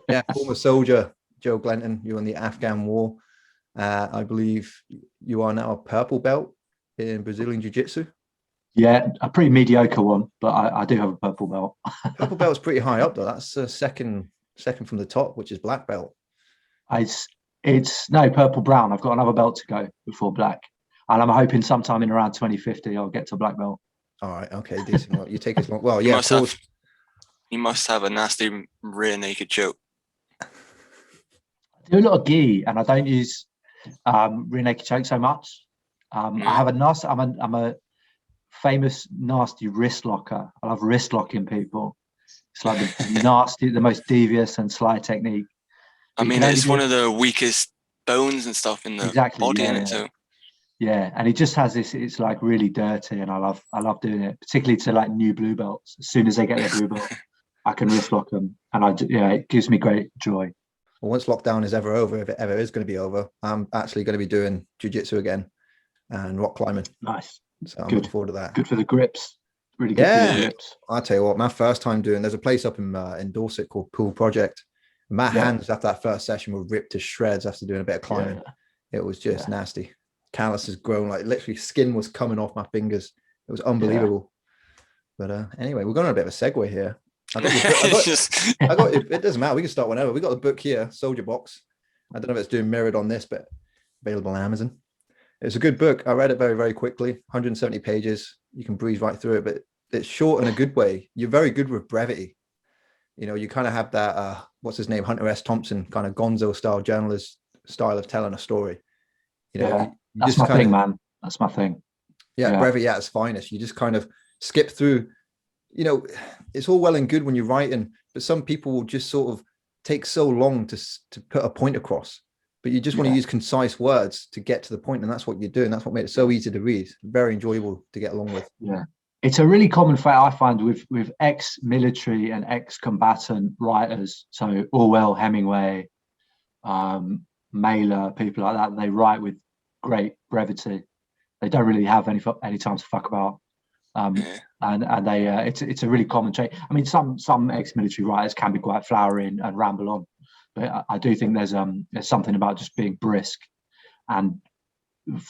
Yeah, former soldier Joe Glenton. You were in the Afghan War. I believe you are now a purple belt in Brazilian Jiu-Jitsu. Yeah, a pretty mediocre one, but I do have a purple belt. Purple belt's pretty high up though. That's second from the top, which is black belt. It's it's no purple brown. I've got another belt to go before black, and I'm hoping sometime in around 2050 I'll get to black belt. All right, okay, decent. Well, you take as long. Well, You yeah, of must have course. you must have a nasty rear naked joke. I do a lot of gi, and I don't use rear naked choke so much. I have a nasty. I'm a famous nasty wrist locker. I love wrist locking people. It's like the nasty, the most devious and sly technique. I But you mean, can only it's do one it of the weakest bones and stuff in the exactly. body in Yeah, it. yeah, So yeah. And it just has this. It's like really dirty, and I love doing it, particularly to like new blue belts. As soon as they get their blue belt, I can wrist lock them, and yeah, it gives me great joy. Well, once lockdown is ever over, if it ever is going to be over, I'm actually going to be doing jiu-jitsu again and rock climbing. Nice, So I'm looking good, forward to that. good for the grips. Really good for your Yeah, yeah, grips. I'll tell you what, my first time doing, there's a place up in Dorset called Pool Project. My Yeah, hands after that first session were ripped to shreds after doing a bit of yeah, climbing. It was just yeah, nasty. Callus has grown, like literally skin was coming off my fingers. It was yeah. unbelievable. But anyway, we're going on a bit of a segue here. I got your book. it's just I got it. It doesn't matter. We can start whenever. We got the book here, Soldier Box. I don't know if it's doing mirrored on this, but available on Amazon. It's a good book. I read it very, very quickly. 170 pages. You can breeze right through it, but it's short in a good way. You're very good with brevity. You know, you kind of have that what's his name, Hunter S. Thompson, kind of gonzo style journalist style of telling a story. You know, Yeah, you that's just my kind thing, of, man. That's my thing. yeah, Yeah, brevity at its finest. You just kind of skip through, you know, it's all well and good when you're writing, but some people will just sort of take so long to put a point across. But you just want to yeah, use concise words to get to the point, and that's what you're doing. That's what made it so easy to read. Very enjoyable to get along with. yeah. It's a really common trait I find with ex-military and ex-combatant writers. So Orwell, Hemingway, Mailer, people like that. They write with great brevity. They don't really have any time to fuck about. Um, yeah. and they it's a really common trait. I mean, some ex-military writers can be quite flowery and ramble on, but I do think there's something about just being brisk and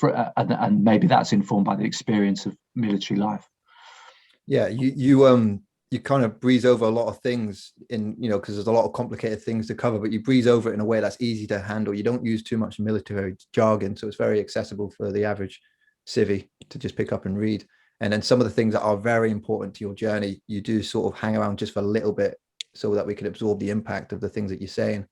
and maybe that's informed by the experience of military life. Yeah, you kind of breeze over a lot of things in, you know, because there's a lot of complicated things to cover, but you breeze over it in a way that's easy to handle. You don't use too much military jargon, so it's very accessible for the average civvy to just pick up and read. And then some of the things that are very important to your journey, you do sort of hang around just for a little bit so that we can absorb the impact of the things that you're saying.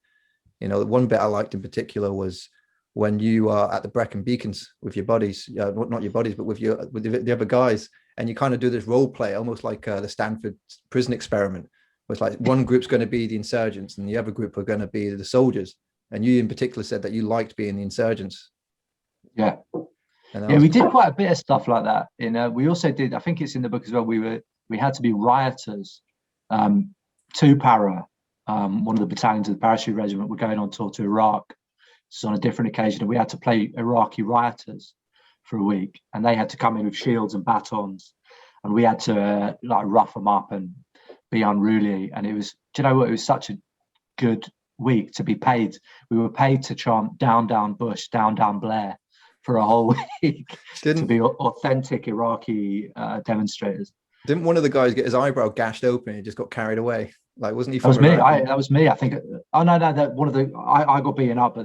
You know, one bit I liked in particular was when you are at the Brecon Beacons with your buddies, not your buddies, but with the other guys, and you kind of do this role play, almost like the Stanford prison experiment. Where it's like one group's going to be the insurgents, and the other group are going to be the soldiers. And you, in particular, said that you liked being the insurgents, Yeah, and that yeah, was we did quite a bit of stuff like that. We also did. I think it's in the book as well. We had to be rioters. Two para, one of the battalions of the parachute regiment, were going on tour to Iraq. So on a different occasion, and we had to play Iraqi rioters for a week, and they had to come in with shields and batons, and we had to like rough them up and be unruly. And it was, do you know what? It was such a good week to be paid. We were paid to chant "Down, down Bush, down, down Blair" for a whole week to didn't be authentic Iraqi demonstrators. didn't one of the guys get his eyebrow gashed open and he just got carried away? Like, wasn't he That from was me. Iraq? That was me. I think. Oh no, no. That one of the. I got beaten up, but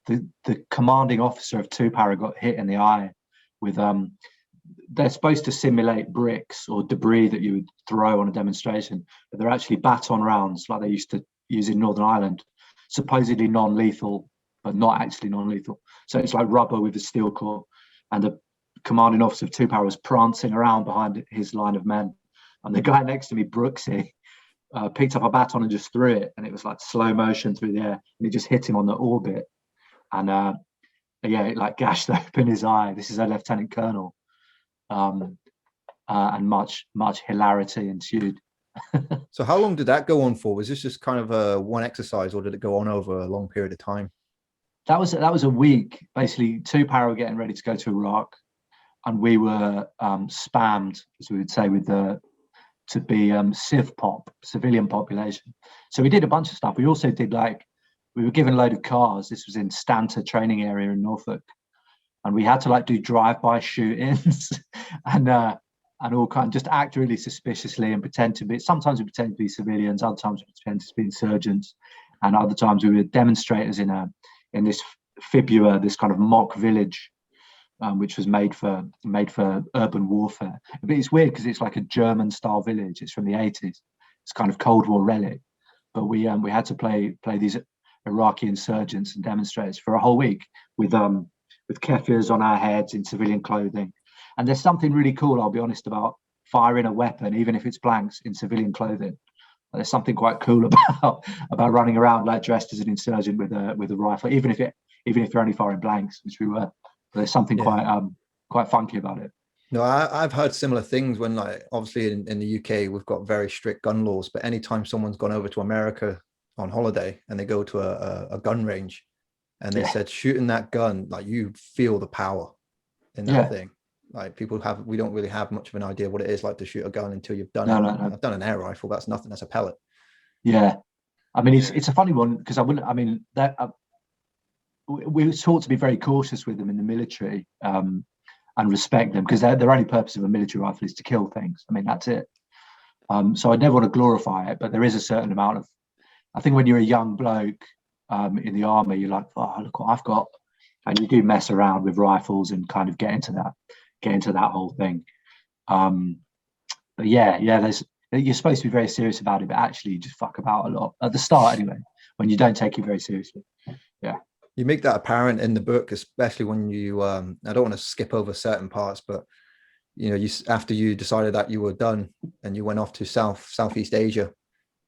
the commanding officer of two para got hit in the eye with They're supposed to simulate bricks or debris that you would throw on a demonstration, but they're actually baton rounds like they used to use in Northern Ireland, supposedly non-lethal, but not actually non-lethal. So it's like rubber with a steel core, and the commanding officer of two para was prancing around behind his line of men, and the guy next to me, Brooksy, picked up a baton and just threw it, and it was like slow motion through the air, and it just hit him on the orbit, and yeah, it like gashed open his eye. This is a lieutenant colonel, um, and much hilarity ensued. So how long did that go on for? Was this just kind of a one exercise, or did it go on over a long period of time? That was a week. Basically, two para were getting ready to go to Iraq, and we were spammed, as we would say, with the to be civilian population. So we did a bunch of stuff. We also did we were given a load of cars. This was in Stanter training area in Norfolk, and we had to do drive-by shootings and all kind, just act really suspiciously and pretend to be. Sometimes we pretend to be civilians, other times we pretend to be insurgents, and other times we were demonstrators in this fibula, this kind of mock village, which was made for urban warfare. But it's weird because it's like a German-style village. It's from the 80s. It's kind of Cold War relic. But we had to play these Iraqi insurgents and demonstrators for a whole week with kefirs on our heads in civilian clothing. And there's something really cool, I'll be honest, about firing a weapon, even if it's blanks, in civilian clothing. There's something quite cool about running around dressed as an insurgent with a rifle, even if you're only firing blanks, which we were. There's something quite funky about it. No, I've heard similar things when, obviously in the UK, we've got very strict gun laws, but anytime someone's gone over to America on holiday and they go to a gun range and they said shooting that gun, you feel the power in that thing. We don't really have much of an idea what it is like to shoot a gun until you've done it. No. I've done an air rifle. That's nothing. That's a pellet. Yeah. I mean, it's a funny one because we were taught to be very cautious with them in the military and respect them, because their only purpose of a military rifle is to kill things. I mean, that's it. So I never want to glorify it, but there is a certain amount of, I think when you're a young bloke in the army, you're like, oh, look what I've got. And you do mess around with rifles and kind of get into that whole thing. But you're supposed to be very serious about it, but actually you just fuck about a lot at the start anyway, when you don't take it very seriously. Yeah. You make that apparent in the book, especially when you, I don't want to skip over certain parts, but after you decided that you were done and you went off to Southeast Asia,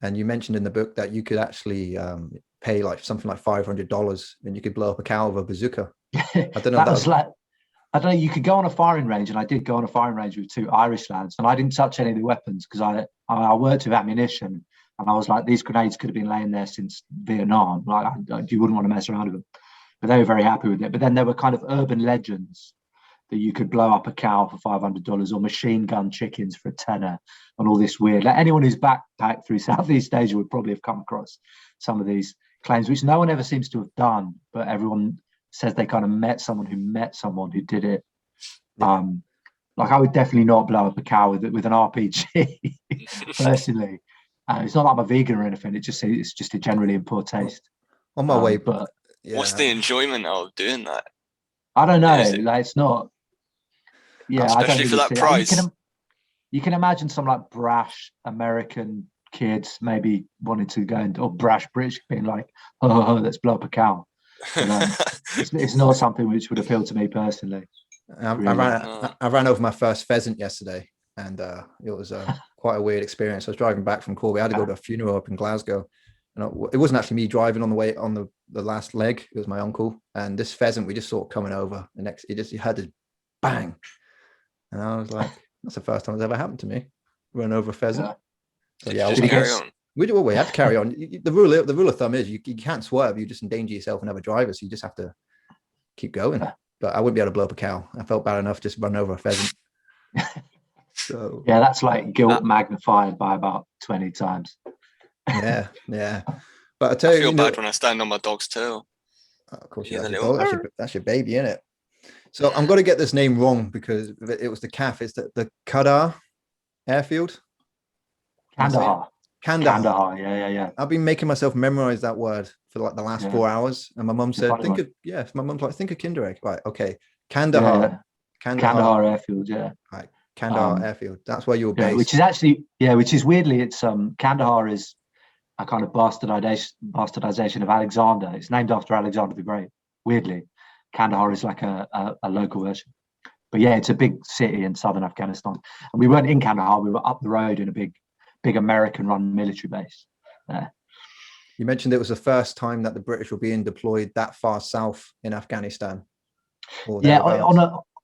and you mentioned in the book that you could actually pay something like $500 and you could blow up a cow with a bazooka. I don't know. I don't know. You could go on a firing range, and I did go on a firing range with two Irish lads, and I didn't touch any of the weapons because I worked with ammunition, and I was like, these grenades could have been laying there since Vietnam. You wouldn't want to mess around with them. But they were very happy with it. But then there were kind of urban legends that you could blow up a cow for $500 or machine gun chickens for a tenner and all this weird. Anyone who's backpacked through Southeast Asia would probably have come across some of these claims, which no one ever seems to have done, but everyone says they kind of met someone who did it. I would definitely not blow up a cow with an RPG personally. It's not like I'm a vegan or anything. It's just a generally in poor taste. On my way, but what's the enjoyment of doing that? I don't know. It's not. Yeah, especially for that price. You can imagine some brash American kids maybe wanting to go or brash British being like, oh, let's blow up a cow. It's not something which would appeal to me personally. I ran over my first pheasant yesterday, and it was quite a weird experience. I was driving back from Corby. I had to go to a funeral up in Glasgow, and it wasn't actually me driving on the way on the last leg. It was my uncle, and this pheasant we just saw coming over. The next, he had this bang, and I was like, "That's the first time it's ever happened to me, run over a pheasant." Yeah. So carry on. We have to carry on. The rule of thumb is you can't swerve. You just endanger yourself and have a driver, so you just have to keep going. But I wouldn't be able to blow up a cow. I felt bad enough just run over a pheasant. So yeah, that's like guilt magnified by about 20 times. Yeah. But I tell you, I feel bad when I stand on my dog's tail. Of course, that's your baby, isn't it? So I'm going to get this name wrong because it was the CAF. It's the Kandahar Airfield. Kandahar. Yeah. I've been making myself memorize that word for the last 4 hours, and my mum said, my mum's like, think of Kinder Egg. Right, okay. Kandahar. Yeah. Kandahar Airfield, yeah. Right. Kandahar Airfield. That's where you were based. Which is weirdly, it's Kandahar is a kind of bastardization of Alexander. It's named after Alexander the Great. Weirdly, Kandahar is like a local version. But yeah, it's a big city in southern Afghanistan. And we weren't in Kandahar, we were up the road in a big American-run military base. You mentioned it was the first time that the British were being deployed that far south in Afghanistan. Yeah,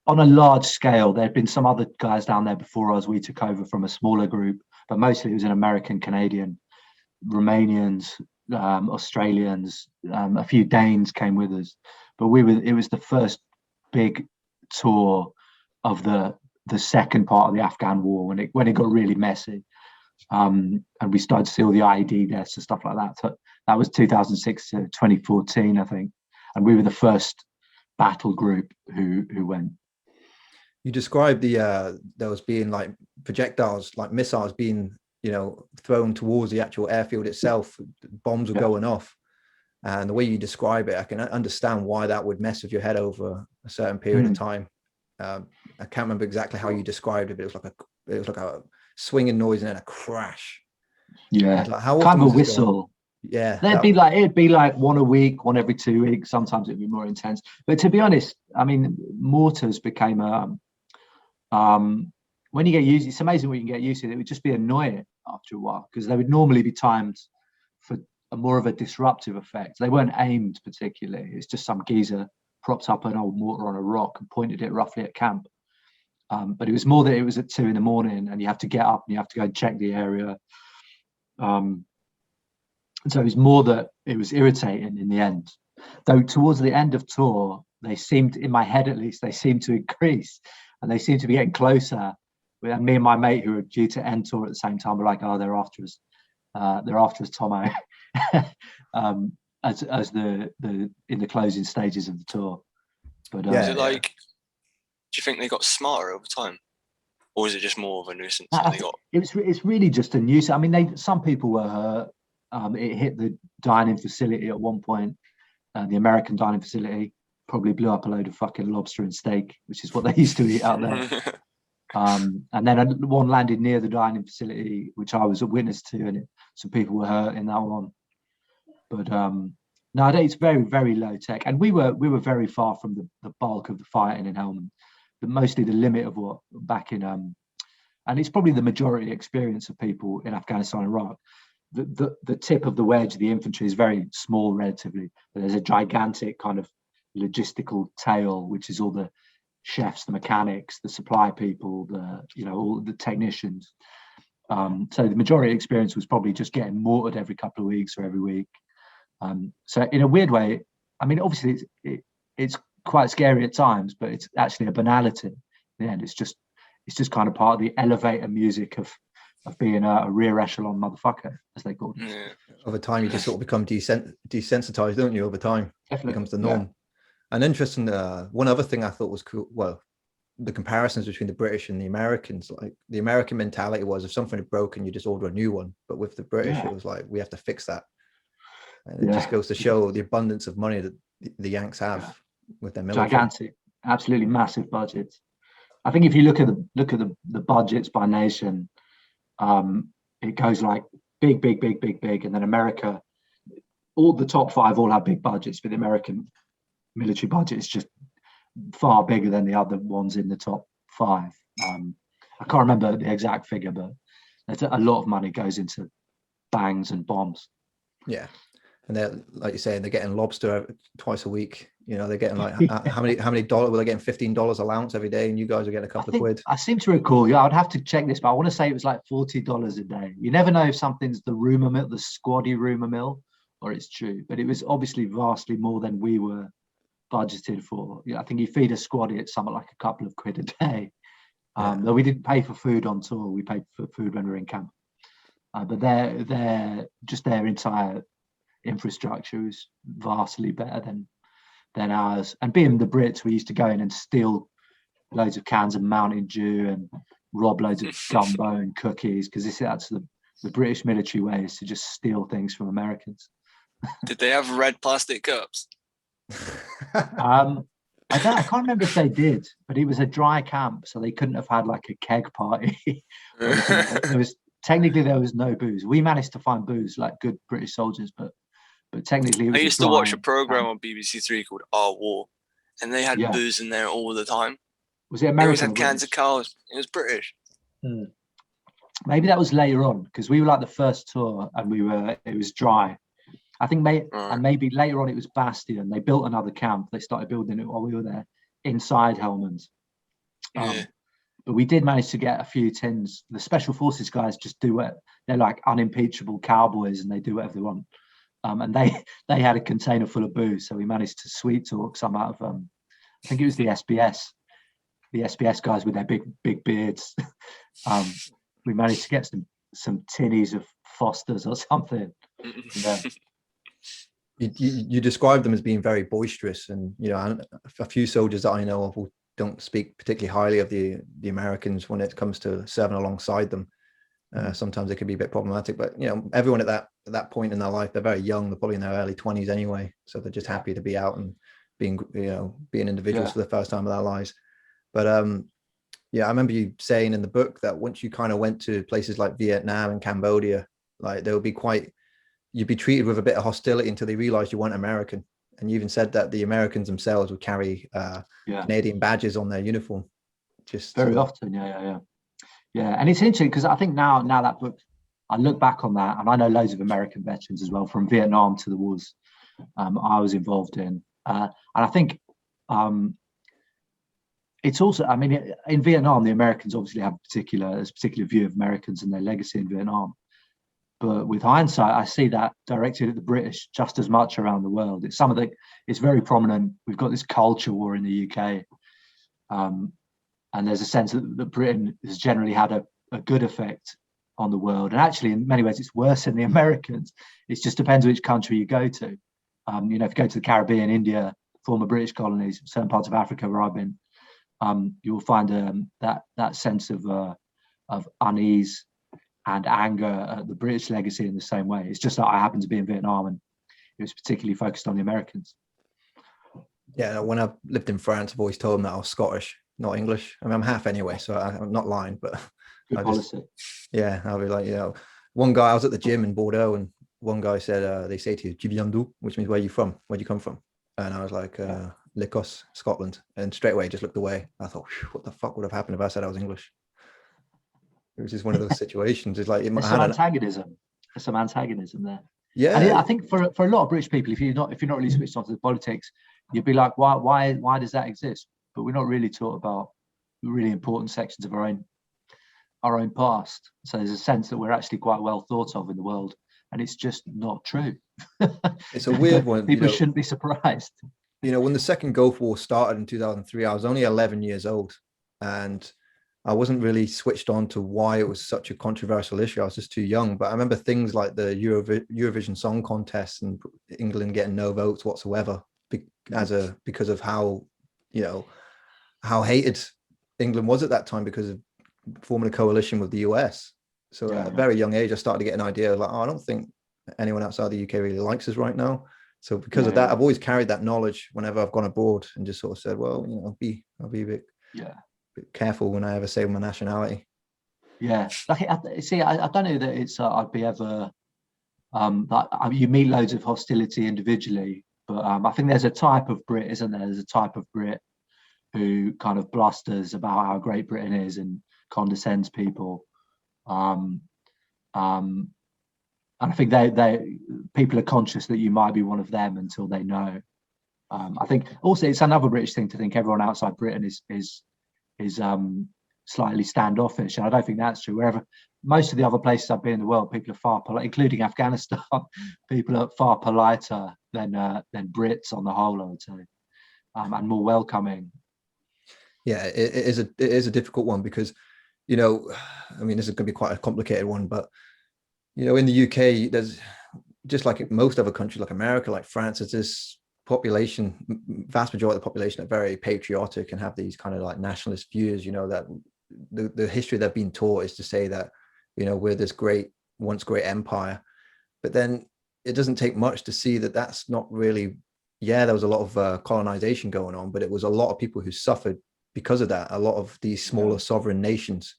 on a large scale. There had been some other guys down there before us. We took over from a smaller group, but mostly it was an American, Canadian, Romanians, Australians, a few Danes came with us. But it was the first big tour of the second part of the Afghan war when it got really messy. and we started to see all the IED deaths and stuff like that. So that was 2006 to 2014, I think, and we were the first battle group who went. You described there was being like projectiles, like missiles being, thrown towards the actual airfield itself. Bombs were going off. And the way you describe it, I can understand why that would mess with your head over a certain period of time. I can't remember exactly how you described it, but it was like a swinging noise and then a crash. Yeah, like, how kind of a whistle. Yeah, it'd be like one a week, one every 2 weeks. Sometimes it'd be more intense. But to be honest, I mean, mortars became when you get used, it's amazing what you can get used to. It would just be annoying after a while because they would normally be timed for a more of a disruptive effect. They weren't aimed particularly. It's just some geezer propped up an old mortar on a rock and pointed it roughly at camp. But it was more that it was at 2 a.m. and you have to get up and you have to go and check the area. So it was more that it was irritating in the end. Though towards the end of tour, they seemed, in my head at least, they seemed to increase and they seemed to be getting closer. And me and my mate who were due to end tour at the same time were like, oh, they're after us. They're after us, Tomo. as the in the closing stages of the tour. But is it like, do you think they got smarter over time? Or is it just more of a nuisance that they got? It's really just a nuisance. I mean, some people were hurt. It hit the dining facility at one point. The American dining facility probably blew up a load of fucking lobster and steak, which is what they used to eat out there. And then one landed near the dining facility, which I was a witness to, and some people were hurt in that one. But no, it's very, very low tech, and we were very far from the bulk of the fighting in Helmand. Mostly the limit of what back in and it's probably the majority experience of people in Afghanistan and Iraq. The tip of the wedge, the infantry, is very small relatively, but there's a gigantic kind of logistical tail, which is all the chefs, the mechanics, the supply people, all the technicians. So the majority experience was probably just getting mortared every couple of weeks or every week. So in a weird way, I mean, obviously it's quite scary at times, but it's actually a banality. In the end, it's just kind of part of the elevator music of being a rear echelon motherfucker, as they call it. Yeah. Over time, you just sort of become desensitized, don't you? Over time, Definitely. It becomes the norm. Yeah. And interesting, one other thing I thought was cool. Well, the comparisons between the British and the Americans. Like the American mentality was, if something had broken, you just order a new one. But with the British, it was like, we have to fix that. And it just goes to show the abundance of money that the Yanks have with their military. Gigantic, absolutely massive budgets. I think if you look at the budgets by nation, it goes like big, and then America, all the top 5 all have big budgets, but the American military budget is just far bigger than the other ones in the top 5. I can't remember the exact figure, but there's a lot of money goes into bangs and bombs. Yeah. And they're, like you're saying, they're getting lobster twice a week. They're getting like how many dollars? Well, they're getting $15 allowance every day, and you guys are getting a couple of quid. I seem to recall. I'd have to check this, but I want to say it was like $40 a day. You never know if something's the rumor mill, the squaddy rumor mill, or it's true. But it was obviously vastly more than we were budgeted for. I think you feed a squaddy at something like a couple of quid a day. Though we didn't pay for food on tour, we paid for food when we were in camp. But their entire infrastructure is vastly better than ours. And being the Brits, we used to go in and steal loads of cans of Mountain Dew and rob loads of gumbo and cookies, because that's the British military way, is to just steal things from Americans. Did they have red plastic cups? I can't remember if they did, but it was a dry camp, so they couldn't have had like a keg party. there was no booze. We managed to find booze, like good British soldiers, but technically it was I used to watch a program on BBC Three called Our War, and they had booze in there all the time. Was it American? They always had cans of cows. It was British. Maybe that was later on, because we were like the first tour and it was dry. I think and maybe later on it was Bastion. They built another camp. They started building it while we were there inside Helmand. But we did manage to get a few tins. The special forces guys just do it. They're like unimpeachable cowboys, and they do whatever they want. And they had a container full of booze, so we managed to sweet talk some out of I think it was the SBS guys with their big beards. We managed to get some tinnies of Fosters or something. Yeah. You describe them as being very boisterous, and a few soldiers that I know of don't speak particularly highly of the Americans when it comes to serving alongside them. Sometimes it can be a bit problematic, but everyone at that point in their life, they're very young, they're probably in their early 20s anyway, so they're just happy to be out and being individuals for the first time of their lives. But I remember you saying in the book that once you kind of went to places like Vietnam and Cambodia, like you'd be treated with a bit of hostility until they realized you weren't American. And you even said that the Americans themselves would carry Canadian badges on their uniform. Just very often. Yeah. And it's interesting because I think now that book, I look back on that, and I know loads of American veterans as well, from Vietnam to the wars I was involved in. And I think it's also, I mean, in Vietnam, the Americans obviously have a particular view of Americans and their legacy in Vietnam. But with hindsight, I see that directed at the British just as much around the world. It's very prominent. We've got this culture war in the UK. And there's a sense that Britain has generally had a good effect on the world. And actually, in many ways, it's worse than the Americans. It just depends which country you go to. If you go to the Caribbean, India, former British colonies, certain parts of Africa where I've been, you'll find that sense of unease and anger at the British legacy in the same way. It's just that I happened to be in Vietnam, and it was particularly focused on the Americans. Yeah, when I've lived in France, I've always told them that I was Scottish, not English. I mean, I'm half anyway, so I'm not lying, but good policy. I'll be like, one guy, I was at the gym in Bordeaux, and one guy said, they say to you, "Tu viens d'où?" which means where you from? Where'd you come from? And I was like, L'Écosse, Scotland. And straight away, just looked away. I thought, what the fuck would have happened if I said I was English? It was just one of those situations. It's like there's some antagonism. There's some antagonism there. Yeah, and I think for a lot of British people, if you're not really switched onto the politics, you'd be like, why does that exist? But we're not really taught about really important sections of our own past. So there's a sense that we're actually quite well thought of in the world, and it's just not true. It's a weird one. People shouldn't be surprised. When the second Gulf War started in 2003, I was only 11 years old, and I wasn't really switched on to why it was such a controversial issue. I was just too young. But I remember things like the Eurovision Song Contest and England getting no votes whatsoever because of how hated England was at that time because of forming a coalition with the US. So at a very young age, I started to get an idea of like, I don't think anyone outside the UK really likes us right now. So because of that, I've always carried that knowledge whenever I've gone abroad and just sort of said, well, I'll be a bit careful when I ever say my nationality. Yeah, like I don't know that it's I'd be ever you meet loads of hostility individually, but I think there's a type of Brit, isn't there? There's a type of Brit who kind of blusters about how great Britain is and condescends people. And I think people are conscious that you might be one of them until they know. I think also it's another British thing to think everyone outside Britain is slightly standoffish, and I don't think that's true. Wherever most of the other places I've been in the world, people are far polite, including Afghanistan. People are far politer than Brits on the whole, I would say, and more welcoming. Yeah, it is a difficult one because, I mean, this is going to be quite a complicated one, but in the UK, there's just like most other countries, like America, like France, there's this population, vast majority of the population are very patriotic and have these kind of like nationalist views, that the history they've been taught is to say that, we're this once great empire. But then it doesn't take much to see that that's not really, there was a lot of colonization going on, but it was a lot of people who suffered because of that. A lot of these smaller sovereign nations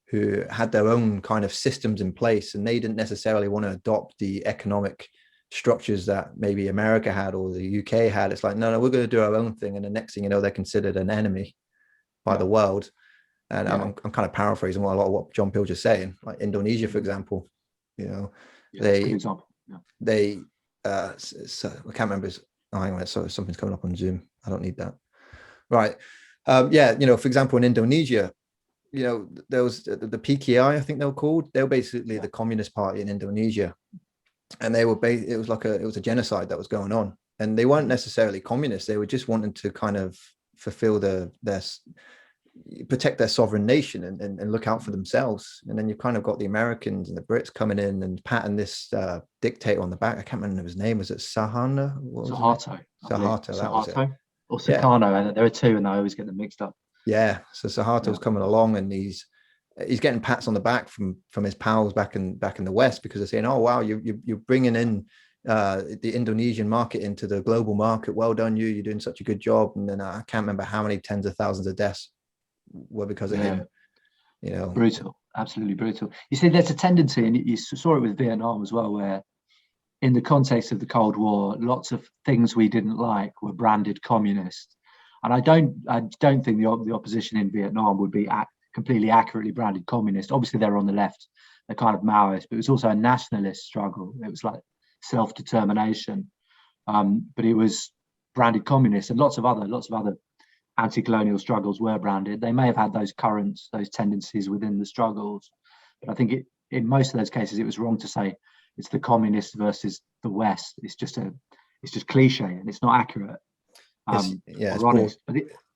who had their own kind of systems in place, and they didn't necessarily want to adopt the economic structures that maybe America had or the UK had. It's like, no, we're going to do our own thing. And the next thing you know, they're considered an enemy by the world. And I'm kind of paraphrasing a lot of what John Peel just saying, like Indonesia, for example, they so I can't remember. Hang on, so something's coming up on Zoom. I don't need that. Right. For example, in Indonesia, there was the PKI, I think they were called. They were basically the Communist Party in Indonesia. And they were it was a genocide that was going on, and they weren't necessarily communists. They were just wanting to kind of fulfill their protect their sovereign nation and look out for themselves. And then you've kind of got the Americans and the Brits coming in and patting this dictator on the back. I can't remember his name. Was it Sahana? Suharto. Suharto, that was it. Or Sukarno. There are two, and I always get them mixed up. Yeah, so Suharto's coming along, and he's getting pats on the back from his pals back in the West, because they're saying, "Oh wow, you're bringing in the Indonesian market into the global market. Well done, you're doing such a good job." And then I can't remember how many tens of thousands of deaths were because of him. You know, brutal, absolutely brutal. You see, there's a tendency, and you saw it with Vietnam as well, where in the context of the Cold War, lots of things we didn't like were branded communist. And I don't think the opposition in Vietnam would be completely accurately branded communist. Obviously, they're on the left, they're kind of Maoist, but it was also a nationalist struggle. It was like self-determination, but it was branded communist, and lots of other anti-colonial struggles were branded. They may have had those currents, those tendencies within the struggles, but I think in most of those cases, it was wrong to say it's the communists versus the West. It's just cliche, and it's not accurate. It's honest. But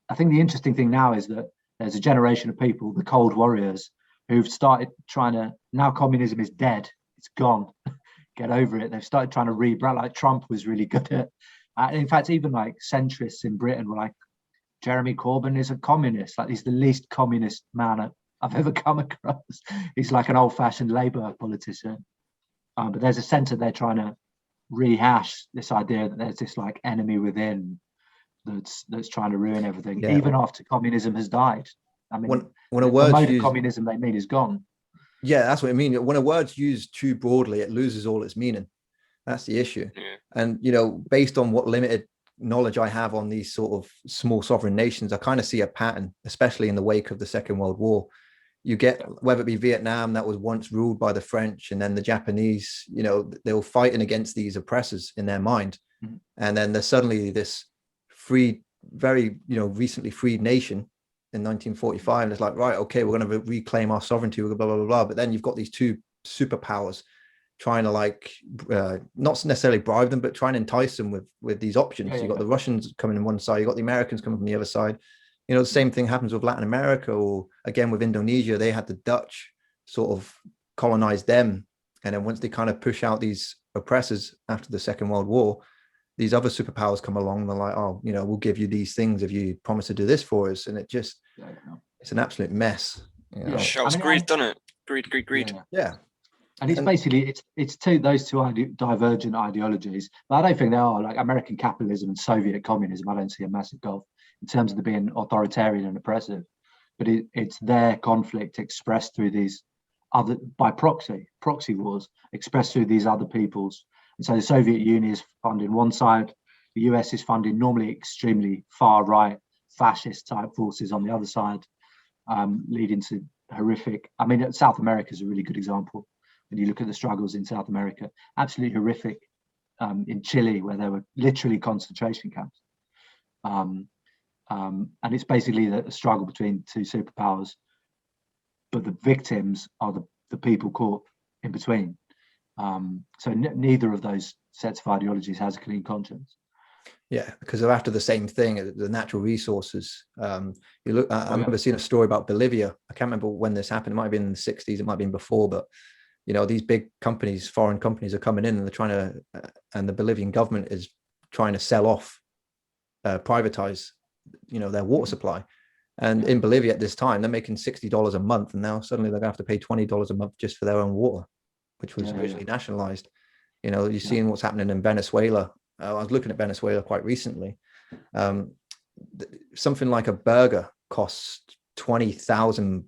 I think the interesting thing now is that there's a generation of people, the Cold Warriors, who've started trying to, now communism is dead, it's gone, get over it. They've started trying to rebrand, like Trump was really good at. In fact, even like centrists in Britain were like, Jeremy Corbyn is a communist. Like, he's the least communist man I've ever come across. He's like an old-fashioned Labour politician. But there's a sense that they're trying to rehash this idea that there's this like enemy within that's trying to ruin everything, even after communism has died. I mean, when a word used, communism they mean is gone. Yeah, that's what I mean. When a word's used too broadly, it loses all its meaning. That's the issue. Yeah. And based on what limited knowledge I have on these sort of small sovereign nations, I kind of see a pattern, especially in the wake of the Second World War. You get, whether it be Vietnam that was once ruled by the French, and then the Japanese, they were fighting against these oppressors in their mind. Mm-hmm. And then there's suddenly this free, very, recently freed nation in 1945. And it's like, right, okay, we're going to reclaim our sovereignty, blah, blah, blah, blah. But then you've got these two superpowers trying to not necessarily bribe them, but try and entice them with these options. You've got the Russians coming on one side, you've got the Americans coming from the other side. The same thing happens with Latin America, or again with Indonesia. They had the Dutch sort of colonize them. And then once they kind of push out these oppressors after the Second World War, these other superpowers come along and they're like, oh, we'll give you these things if you promise to do this for us. And it just, it's an absolute mess. Shouts greed, doesn't it? Greed. Yeah. And it's basically, it's those two divergent ideologies, but I don't think they are like American capitalism and Soviet communism. I don't see a massive gulf in terms of being authoritarian and oppressive, but it's their conflict expressed through these other, by proxy wars expressed through these other peoples. And so the Soviet Union is funding one side, the US is funding normally extremely far right fascist type forces on the other side, leading to horrific. I mean, South America is a really good example. When you look at the struggles in South America, absolutely horrific. In Chile, where there were literally concentration camps. And it's basically a struggle between two superpowers, but the victims are the people caught in between. So neither of those sets of ideologies has a clean conscience. Yeah, because they're after the same thing, the natural resources. I remember seeing a story about Bolivia. I can't remember when this happened. It might have been in the 60s, it might have been before, but these big companies, foreign companies are coming in and they're trying to, and the Bolivian government is trying to sell off, privatize, their water supply. And in Bolivia at this time, they're making $60 a month. And now suddenly they're going to have to pay $20 a month just for their own water, which was originally nationalized. You're seeing what's happening in Venezuela. I was looking at Venezuela quite recently. Something like a burger costs 20,000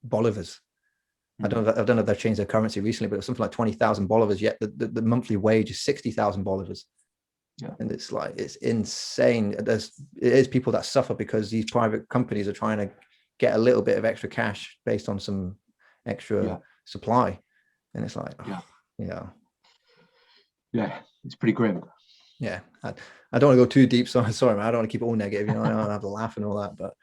bolivars. I don't know if they've changed their currency recently, but it was something like 20,000 bolivars, yet the monthly wage is 60,000 bolivars. Yeah. And it's like, it's insane. It is people that suffer because these private companies are trying to get a little bit of extra cash based on some extra supply. And it's like, yeah, it's pretty grim. Yeah. I don't want to go too deep. So sorry, man. I don't want to keep it all negative. I don't have to laugh and all that, but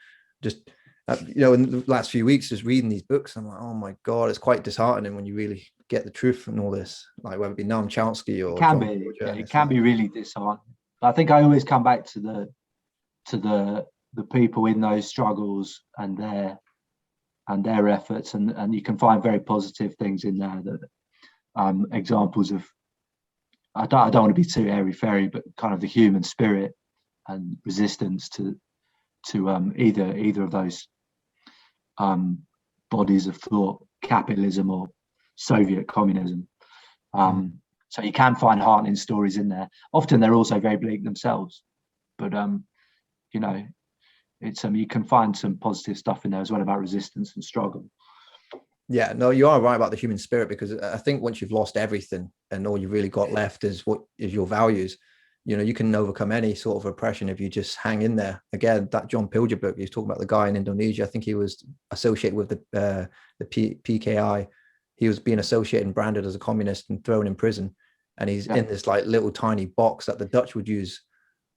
just, in the last few weeks, just reading these books, I'm like, oh my God, it's quite disheartening when you really get the truth from all this, like whether it be Noam Chomsky or it can be really disheartening. I think I always come back to the the people in those struggles and their efforts, and you can find very positive things in there, that examples of, I don't want to be too airy-fairy, but kind of the human spirit and resistance to either of those bodies of thought, capitalism or Soviet communism. So you can find heartening stories in there. Often they're also very bleak themselves, but you know, it's you can find some positive stuff in there as well about resistance and struggle. Yeah, no, you are right about the human spirit, because I think once you've lost everything and all you really got left is what is your values, you know, you can overcome any sort of oppression if you just hang in there. Again, that John Pilger book, he's talking about the guy in Indonesia. I think he was associated with the PKI. He was being associated and branded as a communist and thrown in prison. And he's in this like little tiny box that the Dutch would use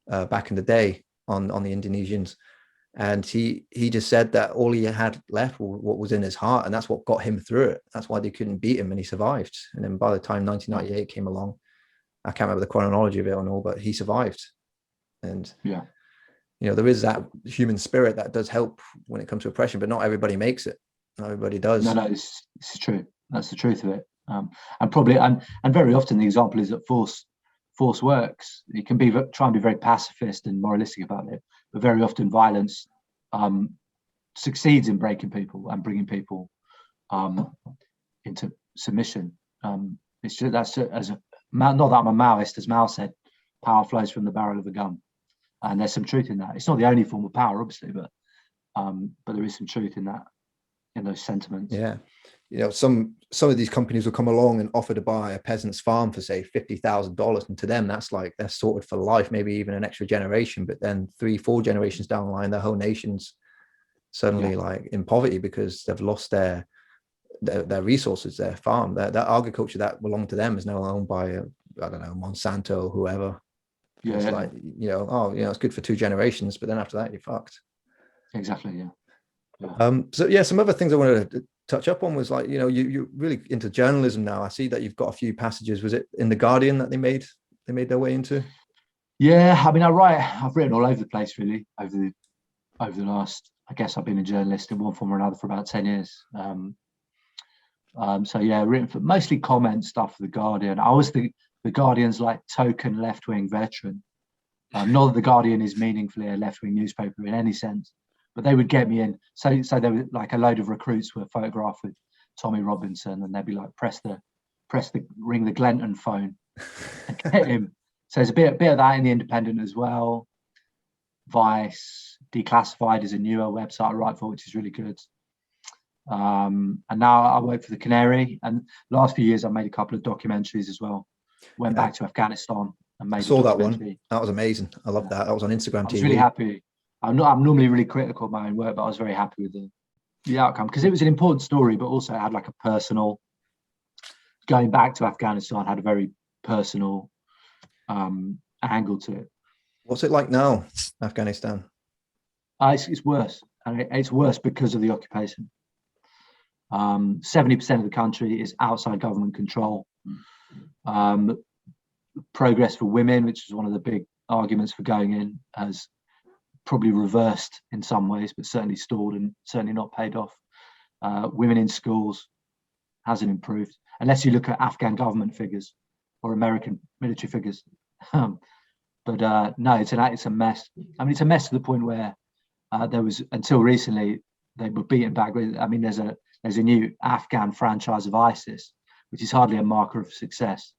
back in the day on the Indonesians. And he just said that all he had left was what was in his heart, and that's what got him through it. That's why they couldn't beat him, and he survived. And then by the time 1998 came along, I can't remember the chronology of it and all, but he survived. And yeah, you know, there is that human spirit that does help when it comes to oppression, but not everybody makes it. Not everybody does. No, this is true. That's the truth of it. And probably, and very often the example is that force works. You can try and be very pacifist and moralistic about it, but very often violence succeeds in breaking people and bringing people into submission. It's just, that's as a, not that I'm a Maoist, as Mao said, power flows from the barrel of a gun, and there's some truth in that. It's not the only form of power, obviously, but there is some truth in that, in those sentiments. Yeah, you know, some of these companies will come along and offer to buy a peasant's farm for say $50,000, and to them that's like they're sorted for life, maybe even an extra generation. But then 3-4 generations down the line, their whole nation's suddenly like in poverty because they've lost their resources, their farm, that agriculture that belonged to them is now owned by I don't know, Monsanto or whoever. Yeah, it's like, you know, oh, you know, it's good for 2 generations, but then after that you're fucked. Exactly. Yeah. So yeah, some other things I wanted to touch up on was like, you know, you're really into journalism now. I see that you've got a few passages. Was it in the Guardian that they made their way into? Yeah, I mean, I've written all over the place really over the last, I guess I've been a journalist in one form or another for about 10 years. So yeah, written for mostly comment stuff for the Guardian. I was the Guardian's like token left-wing veteran. Not that the Guardian is meaningfully a left-wing newspaper in any sense, but they would get me in. So there were like a load of recruits were photographed with Tommy Robinson, and they'd be like, ring the Glenton phone and get him. So there's a bit of that in the Independent as well. Vice, Declassified is a newer website I write for, which is really good. And now I work for the Canary. And last few years I've made a couple of documentaries as well. Went back to Afghanistan and made. I saw that one. That was amazing. I love that. That was on Instagram TV. I was really happy. I'm normally really critical of my own work, but I was very happy with the outcome because it was an important story, but also it had like a personal, going back to Afghanistan had a very personal angle to it. What's it like now, Afghanistan? It's worse, and it's worse because of the occupation. 70% of the country is outside government control. Progress for women, which is one of the big arguments for going in, has probably reversed in some ways, but certainly stalled and certainly not paid off. Women in schools hasn't improved, unless you look at Afghan government figures or American military figures. But no, it's a mess. I mean, it's a mess to the point where there was, until recently, they were beaten back. I mean, there's a new Afghan franchise of ISIS, which is hardly a marker of success,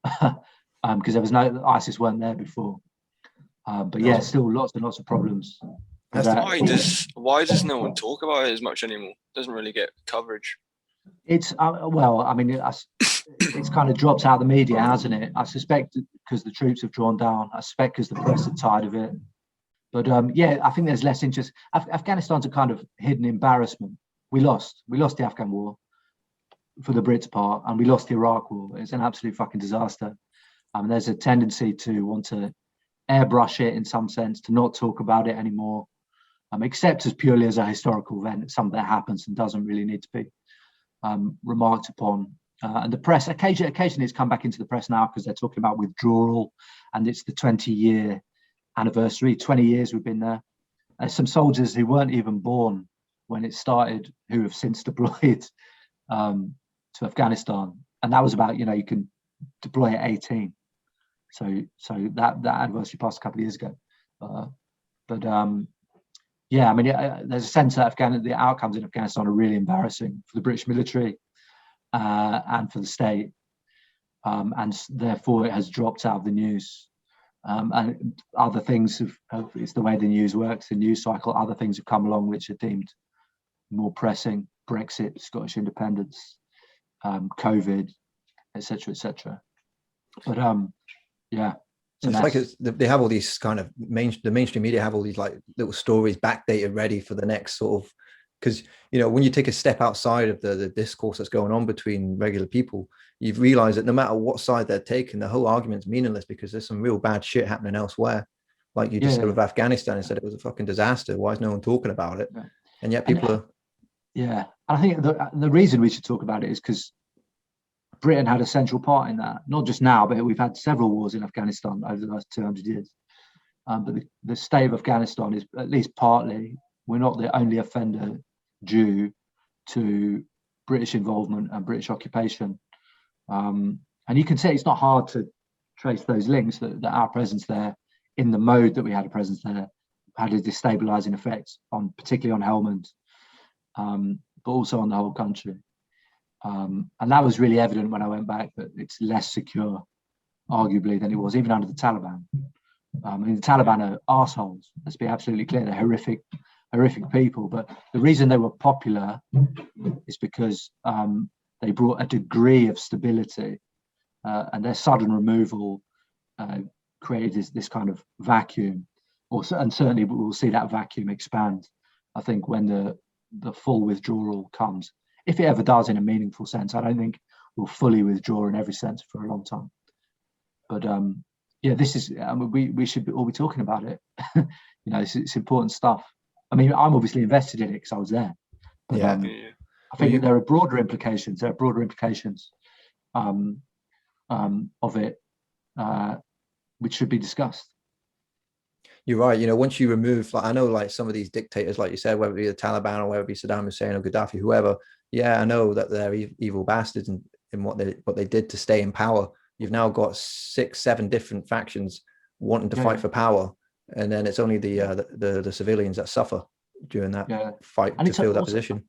because there was ISIS weren't there before. But yeah, still lots and lots of problems. Why does no one talk about it as much anymore? It doesn't really get coverage. It's well, I mean, it's kind of dropped out of the media, hasn't it? I suspect because the troops have drawn down. I suspect because the press are tired of it. But yeah, I think there's less interest. Afghanistan's a kind of hidden embarrassment. We lost the Afghan war for the Brits' part, and we lost the Iraq war. It's an absolute fucking disaster. There's a tendency to want to airbrush it in some sense, to not talk about it anymore, except as purely as a historical event. It's something that happens and doesn't really need to be remarked upon. And the press occasionally it's come back into the press now because they're talking about withdrawal, and it's the 20-year anniversary. 20 years we've been there, There's some soldiers who weren't even born when it started, who have since deployed to Afghanistan, and that was about, you can deploy at 18. So that anniversary passed a couple of years ago. Yeah, I mean, there's a sense that the outcomes in Afghanistan are really embarrassing for the British military and for the state, and therefore it has dropped out of the news. And other things it's the way the news works, the news cycle. Other things have come along which are deemed more pressing: Brexit, Scottish independence, COVID, etc., etc. But yeah. It's like they have all these kind of the mainstream media have all these like little stories backdated ready for the next sort of, because when you take a step outside of the discourse that's going on between regular people, you've realized that no matter what side they're taking, the whole argument's meaningless because there's some real bad shit happening elsewhere. Like you just said with Afghanistan, and said it was a fucking disaster. Why is no one talking about it? Yeah. And yet people are. Yeah, I think the reason we should talk about it is because Britain had a central part in that, not just now, but we've had several wars in Afghanistan over the last 200 years. But the state of Afghanistan is, at least partly, we're not the only offender due to British involvement and British occupation. And you can say it's not hard to trace those links, that our presence there, in the mode that we had a presence there, had a destabilising effect on, particularly on Helmand, but also on the whole country. And that was really evident when I went back, that it's less secure, arguably, than it was even under the Taliban. I mean, the Taliban are arseholes. Let's be absolutely clear. They're horrific people. But the reason they were popular is because they brought a degree of stability, and their sudden removal created this kind of vacuum. And certainly we'll see that vacuum expand, I think, when the full withdrawal comes. If it ever does in a meaningful sense. I don't think we'll fully withdraw in every sense for a long time. But this is, we should all be talking about it. It's important stuff. I mean, I'm obviously invested in it because I was there. But, I think there are broader implications. There are broader implications of it, which should be discussed. You're right. Once you remove, like, I know, like some of these dictators, like you said, whether it be the Taliban or whether it be Saddam Hussein or Gaddafi, whoever. Yeah, I know that they're evil bastards in what they did to stay in power. You've now got 6-7 different factions wanting to fight for power, and then it's only the civilians that suffer during that fight to fill that position.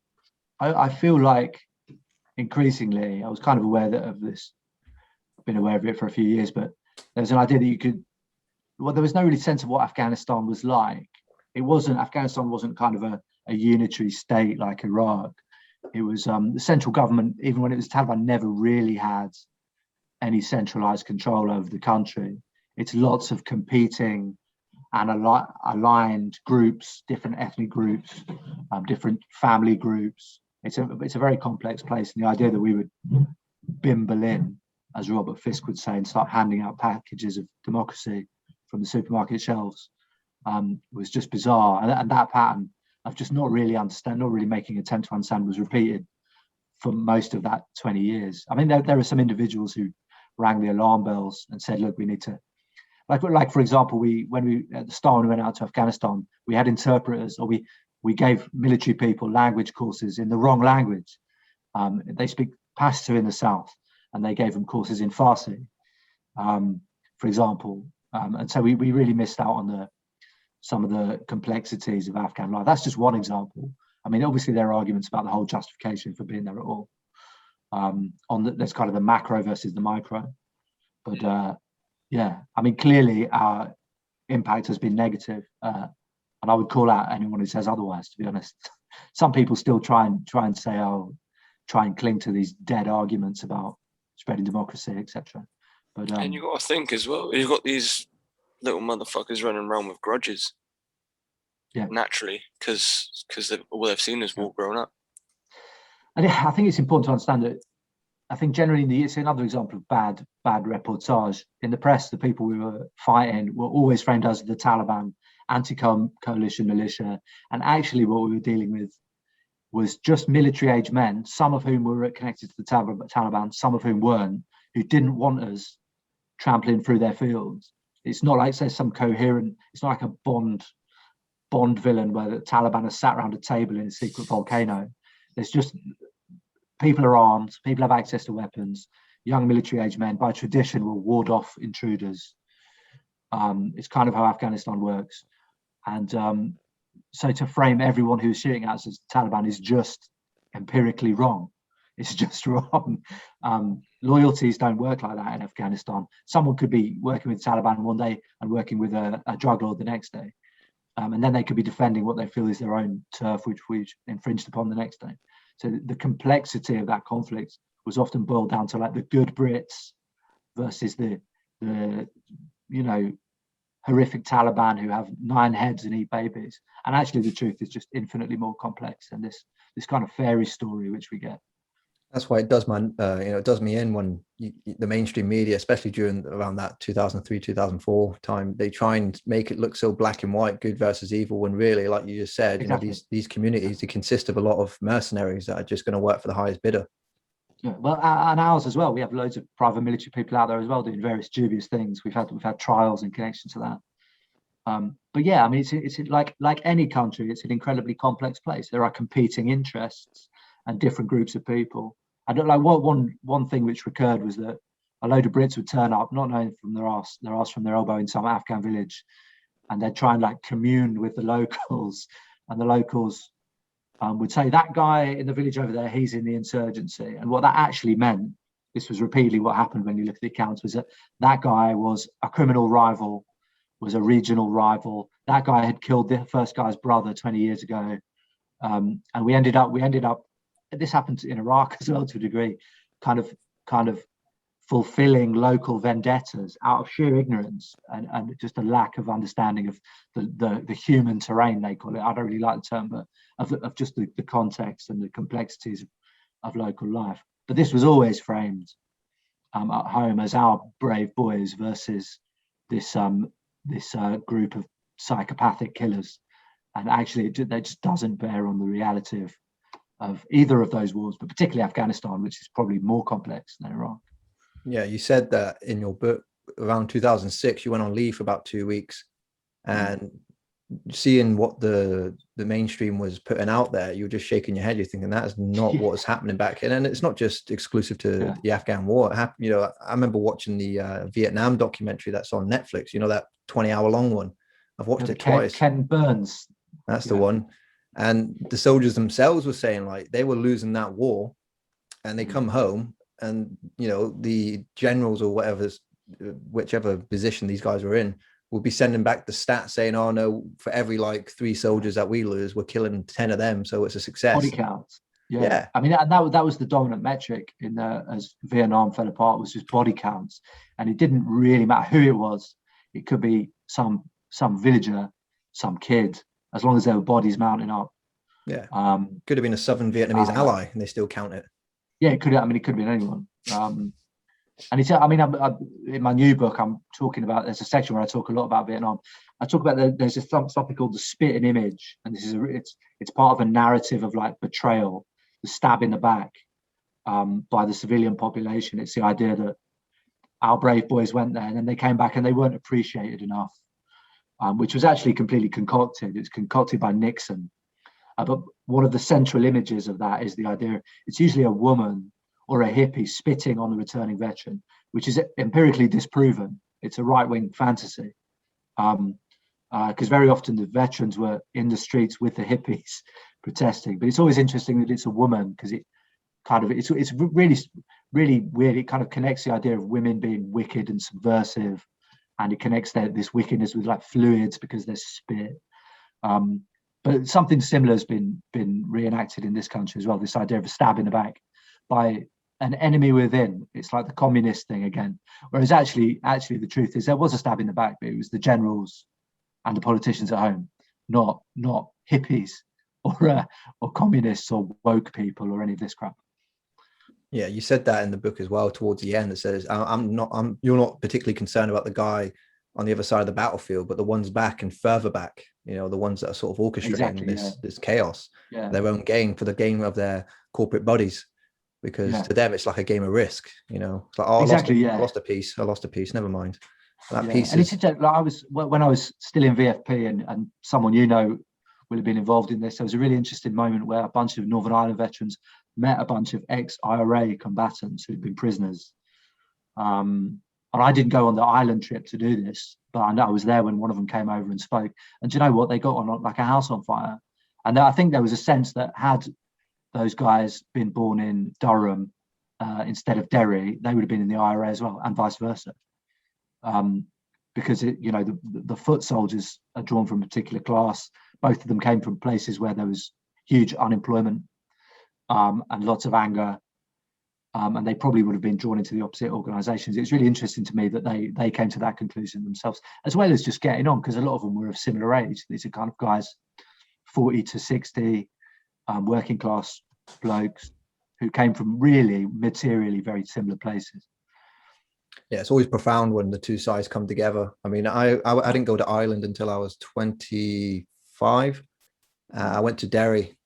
I feel like increasingly, I was kind of aware of this, been aware of it for a few years, but there's an idea that there was no really sense of what Afghanistan was like. Afghanistan wasn't kind of a unitary state like Iraq. It was the central government, even when it was Taliban, never really had any centralized control over the country. It's lots of competing and aligned groups, different ethnic groups, different family groups. It's a very complex place. And the idea that we would bimble in, as Robert Fisk would say, and start handing out packages of democracy from the supermarket shelves was just bizarre. And that pattern of just not really making an attempt to understand was repeated for most of that 20 years. I mean, there are some individuals who rang the alarm bells and said, look, we need to, like for example, when we at the start when we went out to Afghanistan, we had interpreters, or we gave military people language courses in the wrong language. They speak Pashto in the south, and they gave them courses in Farsi, for example. And so we really missed out on some of the complexities of Afghan life. That's just one example. I mean, obviously there are arguments about the whole justification for being there at all. There's kind of the macro versus the micro. But I mean, clearly our impact has been negative. And I would call out anyone who says otherwise, to be honest. Some people still try and say, try and cling to these dead arguments about spreading democracy, etc. But and you got to think as well, you've got these little motherfuckers running around with grudges. Yeah. Naturally, because all they've seen is war growing up. And I think it's important to understand that I think generally it's another example of bad reportage. In the press, the people we were fighting were always framed as the Taliban, anti-coalition militia. And actually what we were dealing with was just military-age men, some of whom were connected to the Taliban, some of whom weren't, who didn't want us trampling through their fields. It's not like there's some coherent, it's not like a Bond Bond villain where the Taliban has sat around a table in a secret volcano. There's just people are armed, people have access to weapons. Young military-age men, by tradition, will ward off intruders. It's kind of how Afghanistan works. And so to frame everyone who's shooting at us as Taliban is just empirically wrong. It's just wrong. Loyalties don't work like that in Afghanistan. Someone could be working with Taliban one day and working with a drug lord the next day. And then they could be defending what they feel is their own turf, which we've infringed upon the next day. So the complexity of that conflict was often boiled down to like the good Brits versus the horrific Taliban who have 9 heads and eat babies. And actually the truth is just infinitely more complex than this kind of fairy story which we get. That's why it does it does me in when the mainstream media, especially around that 2003, 2004 time, they try and make it look so black and white, good versus evil, when really, like you just said, exactly. These communities, they consist of a lot of mercenaries that are just going to work for the highest bidder. Yeah, well, and ours as well. We have loads of private military people out there as well doing various dubious things. We've had trials in connection to that. But yeah, I mean, it's like any country, it's an incredibly complex place. There are competing interests and different groups of people. I don't like one thing which recurred was that a load of Brits would turn up, not knowing from their arse from their elbow in some Afghan village, and they'd try and like commune with the locals, and the locals would say, that guy in the village over there, he's in the insurgency. And what that actually meant, this was repeatedly what happened when you look at the accounts, was that guy was a criminal rival, was a regional rival. That guy had killed the first guy's brother 20 years ago. And we ended up, this happened in Iraq as well to a degree, kind of fulfilling local vendettas out of sheer ignorance and just a lack of understanding of the human terrain, they call it. I don't really like the term, but of just the context and the complexities of local life. But this was always framed at home as our brave boys versus this group of psychopathic killers. And actually that just doesn't bear on the reality of either of those wars, but particularly Afghanistan, which is probably more complex than Iraq. Yeah, you said that in your book around 2006, you went on leave for about 2 weeks, and seeing what the mainstream was putting out there, you were just shaking your head. You're thinking that is not what was happening back then. And it's not just exclusive to the Afghan war. It happened, I remember watching the Vietnam documentary that's on Netflix, that 20-hour long one. I've watched it twice. Ken Burns. That's the one. And the soldiers themselves were saying like they were losing that war, and they come home and, the generals or whichever position these guys were in, will be sending back the stats saying, oh no, for every like 3 soldiers that we lose, we're killing 10 of them. So it's a success. Body counts. Yeah. I mean, that was the dominant metric in as Vietnam fell apart, was just body counts. And it didn't really matter who it was. It could be some villager, some kid, as long as there were bodies mounting up. Yeah. Could have been a Southern Vietnamese ally, and they still count it. Yeah, it could have been anyone. And it's, I mean, in my new book, I'm talking about, there's a section where I talk a lot about Vietnam. I talk about there's something called the spitting image, and this is it's part of a narrative of like betrayal, the stab in the back by the civilian population. It's the idea that our brave boys went there and then they came back and they weren't appreciated enough, which was actually completely concocted. It's concocted by Nixon. But one of the central images of that is the idea, it's usually a woman or a hippie spitting on the returning veteran, which is empirically disproven. It's a right-wing fantasy. Because very often the veterans were in the streets with the hippies protesting. But it's always interesting that it's a woman, because it's really weird. It kind of connects the idea of women being wicked and subversive, and it connects this wickedness with like fluids because there's spit. But something similar has been reenacted in this country as well. This idea of a stab in the back by an enemy within. It's like the communist thing again. Whereas actually the truth is there was a stab in the back, but it was the generals and the politicians at home, not hippies or communists or woke people or any of this crap. Yeah, you said that in the book as well towards the end. It says, you're not particularly concerned about the guy on the other side of the battlefield, but the ones back and further back, the ones that are sort of orchestrating this chaos, their own gain, for the gain of their corporate bodies, because to them it's like a game of risk. It's like, oh, I lost a piece, never mind. That Yeah. piece And is, it's like I was when I was still in VFP, and someone will have been involved in this. There was a really interesting moment where a bunch of Northern Ireland veterans met a bunch of ex-IRA combatants who'd been prisoners. And I didn't go on the island trip to do this, but I know I was there when one of them came over and spoke. And do you know what? They got on like a house on fire. And I think there was a sense that had those guys been born in Durham instead of Derry, they would have been in the IRA as well, and vice versa. Because the foot soldiers are drawn from a particular class. Both of them came from places where there was huge unemployment and lots of anger. And they probably would have been drawn into the opposite organisations. It's really interesting to me that they came to that conclusion themselves, as well as just getting on, because a lot of them were of similar age. These are kind of guys, 40 to 60, working class blokes who came from really materially very similar places. Yeah, it's always profound when the two sides come together. I mean, I didn't go to Ireland until I was 25. I went to Derry,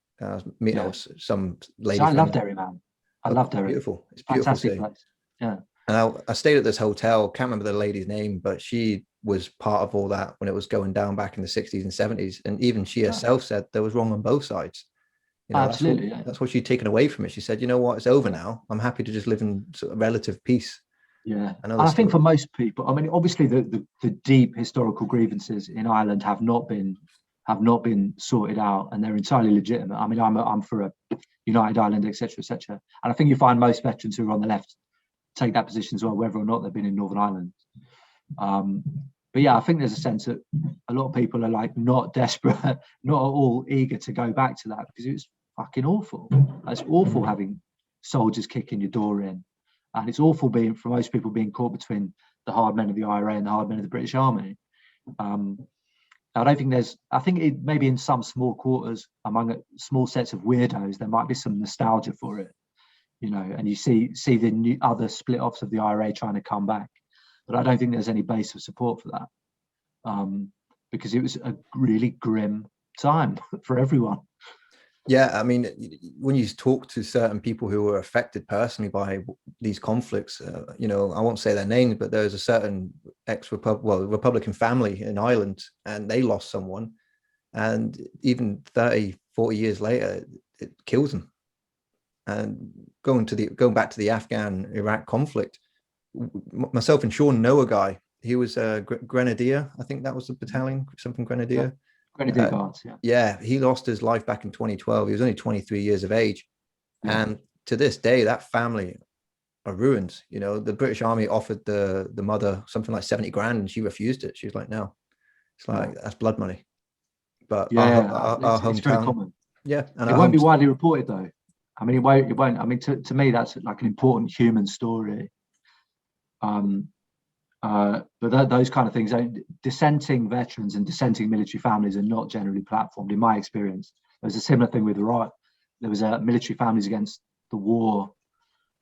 meeting up with some lady. So I love Derry, man. I love Derry. Beautiful. It's beautiful. Fantastic place. Yeah. And I stayed at this hotel. Can't remember the lady's name, but she was part of all that when it was going down back in the 60s and 70s. And even she herself said there was wrong on both sides. Absolutely. That's what she'd taken away from it. She said, you know what, it's over now. I'm happy to just live in sort of relative peace. Yeah. And I think for most people, I mean, obviously the deep historical grievances in Ireland have not been sorted out, and they're entirely legitimate. I mean, I'm for a United Ireland, etc., etc. And I think you find most veterans who are on the left take that position as well, whether or not they've been in Northern Ireland. But yeah, I think there's a sense that a lot of people are like not desperate, not at all eager to go back to that, because it was fucking awful. It's awful having soldiers kicking your door in, and it's awful for most people being caught between the hard men of the IRA and the hard men of the British Army. I think it maybe in some small quarters among small sets of weirdos, there might be some nostalgia for it, and you see the new other split offs of the IRA trying to come back. But I don't think there's any base of support for that, because it was a really grim time for everyone. Yeah, I mean, when you talk to certain people who were affected personally by these conflicts, I won't say their names, but there's a certain Republican family in Ireland, and they lost someone, and even 30, 40 years later, it kills them. And going back to the Afghan-Iraq conflict, myself and Sean know a guy. He was a grenadier. I think that was the battalion, something grenadier. Yeah. Grenadier Guards, yeah. He lost his life back in 2012. He was only 23 years of age. Yeah. And to this day, that family are ruined. The British Army offered the mother something like 70 grand and she refused it. She was like, no. It's like, that's blood money. But our hometown, it's very common. Yeah. And it won't be widely reported though. I mean, it won't. I mean, to me, that's like an important human story. But those kind of things, dissenting veterans and dissenting military families are not generally platformed, in my experience. There was a similar thing with Iraq. There was military families against the war,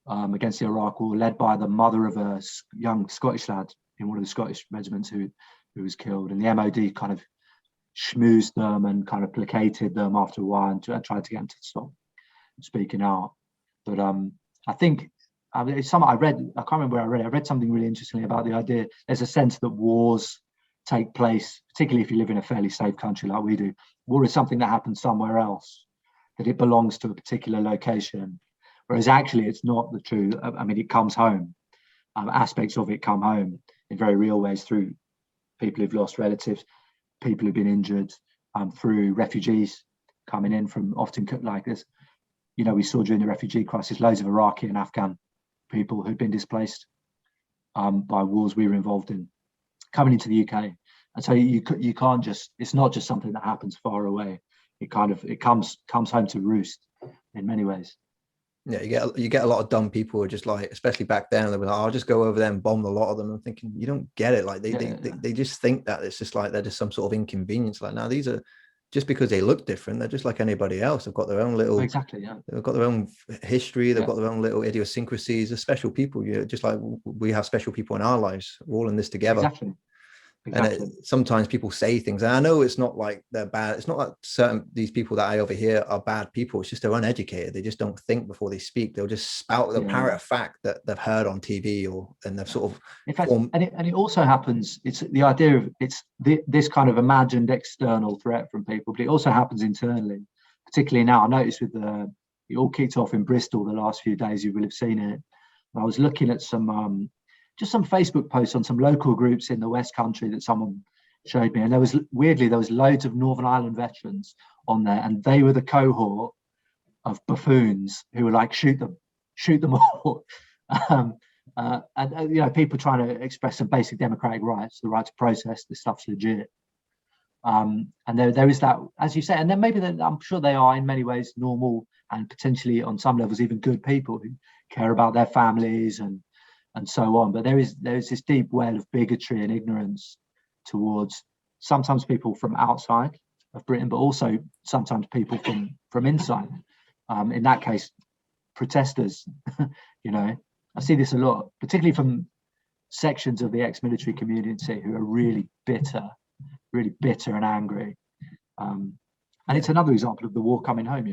against the Iraq War, led by the mother of a young Scottish lad in one of the Scottish regiments who was killed. And the MOD kind of schmoozed them and kind of placated them after a while and tried to get them to stop speaking out. But I think it's something I read. I can't remember where I read it. I read something really interestingly about the idea. There's a sense that wars take place, particularly if you live in a fairly safe country like we do. War is something that happens somewhere else, that it belongs to a particular location, whereas actually it's not the truth. I mean, it comes home. Aspects of it come home in very real ways through people who've lost relatives, people who've been injured, through refugees coming in from often like this. We saw during the refugee crisis loads of Iraqi and Afghan people who'd been displaced by wars we were involved in coming into the UK. And so you can't just, it's not just something that happens far away. It comes home to roost in many ways. Yeah, you get a lot of dumb people who are just like, especially back then, they were like, I'll just go over there and bomb a lot of them. I'm thinking, you don't get it. Like they just think that it's just like they're just some sort of inconvenience. Like, now these are just because they look different, they're just like anybody else. They've got their own little They've got their own history. They've got their own little idiosyncrasies. They're special people. Just like we have special people in our lives. We're all in this together. Exactly. Exactly. And sometimes people say things, and I know it's not like they're bad. It's not like these people that I overhear are bad people. It's just they're uneducated. They just don't think before they speak. They'll just spout, they'll parrot a fact that they've heard on TV, and they've sort of. In fact, and it also happens. It's the idea of this kind of imagined external threat from people, but it also happens internally. Particularly now, I noticed with it all kicked off in Bristol the last few days. You will have seen it. I was looking at some Facebook posts on some local groups in the West Country that someone showed me, and there was loads of Northern Ireland veterans on there, and they were the cohort of buffoons who were like, shoot them all. And people trying to express some basic democratic rights, the right to protest. This stuff's legit. And there is that, as you say, and then maybe I'm sure they are in many ways normal and potentially on some levels even good people who care about their families and so on. But there is this deep well of bigotry and ignorance towards sometimes people from outside of Britain, but also sometimes people from inside. In that case, protesters. I see this a lot, particularly from sections of the ex-military community who are really bitter and angry. And it's another example of the war coming home,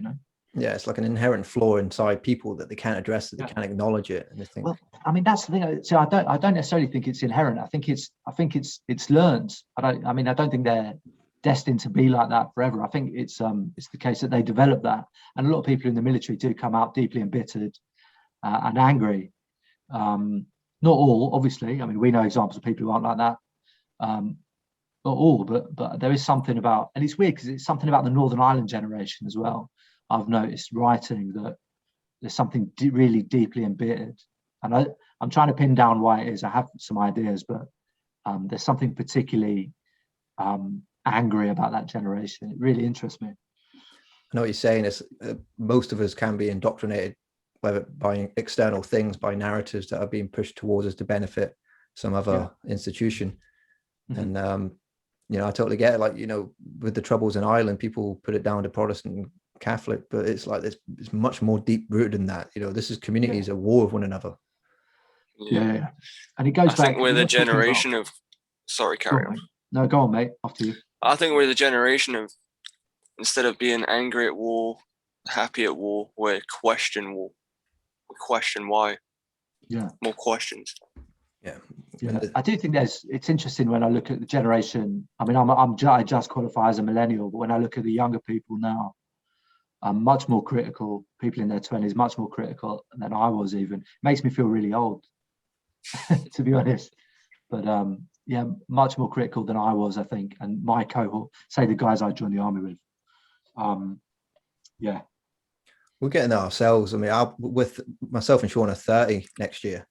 Yeah, it's like an inherent flaw inside people that they can't address, that they can't acknowledge it, and they think. Well, I mean, that's the thing. So I don't necessarily think it's inherent. I think it's learned. I don't think they're destined to be like that forever. I think it's the case that they develop that, and a lot of people in the military do come out deeply embittered and angry. Not all, obviously. I mean, we know examples of people who aren't like that. Not all, but there is something about, and it's weird because it's something about the Northern Ireland generation as well. I've noticed writing that there's something really deeply embittered, and I'm trying to pin down why it is. I have some ideas, but there's something particularly angry about that generation. It really interests me. I know what you're saying. Is most of us can be indoctrinated, whether by external things, by narratives that are being pushed towards us to benefit some other institution. Mm-hmm. And I totally get it. Like, with the troubles in Ireland, people put it down to Protestant and Catholic, but it's like it's much more deep rooted than that. This is communities at war with one another. Yeah. And it goes back. I think we're the generation of. Sorry, carry on. No, go on, mate. After you. I think we're the generation of, instead of being angry at war, happy at war, we question war. We question why. Yeah. More questions. Yeah. I do think it's interesting when I look at the generation. I mean, I just qualify as a millennial, but when I look at the younger people now, I'm much more critical. People in their 20s, much more critical than I was even. It makes me feel really old, to be honest. But much more critical than I was, I think. And my cohort, say the guys I joined the army with, we're getting there ourselves. I mean, with myself and Sean are 30 next year.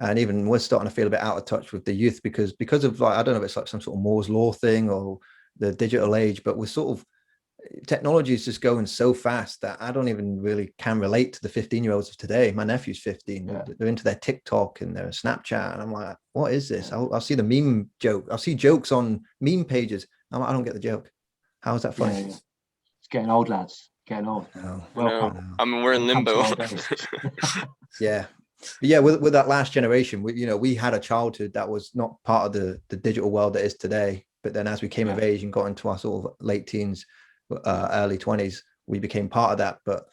And even we're starting to feel a bit out of touch with the youth because of, like, I don't know if it's like some sort of Moore's Law thing or the digital age, but we're sort of, technology is just going so fast that I don't even really can relate to the 15-year-olds of today. My nephew's 15. Yeah. They're into their TikTok and their Snapchat. And I'm like, what is this? I'll see the meme joke. I'll see jokes on meme pages. I'm like, I don't get the joke. How is that funny? Yeah. It's getting old, lads. Getting old. Welcome. I mean, we're in limbo. Yeah. But yeah, with that last generation, we had a childhood that was not part of the digital world that is today. But then as we came of age and got into our sort of late teens, early 20s, we became part of that. But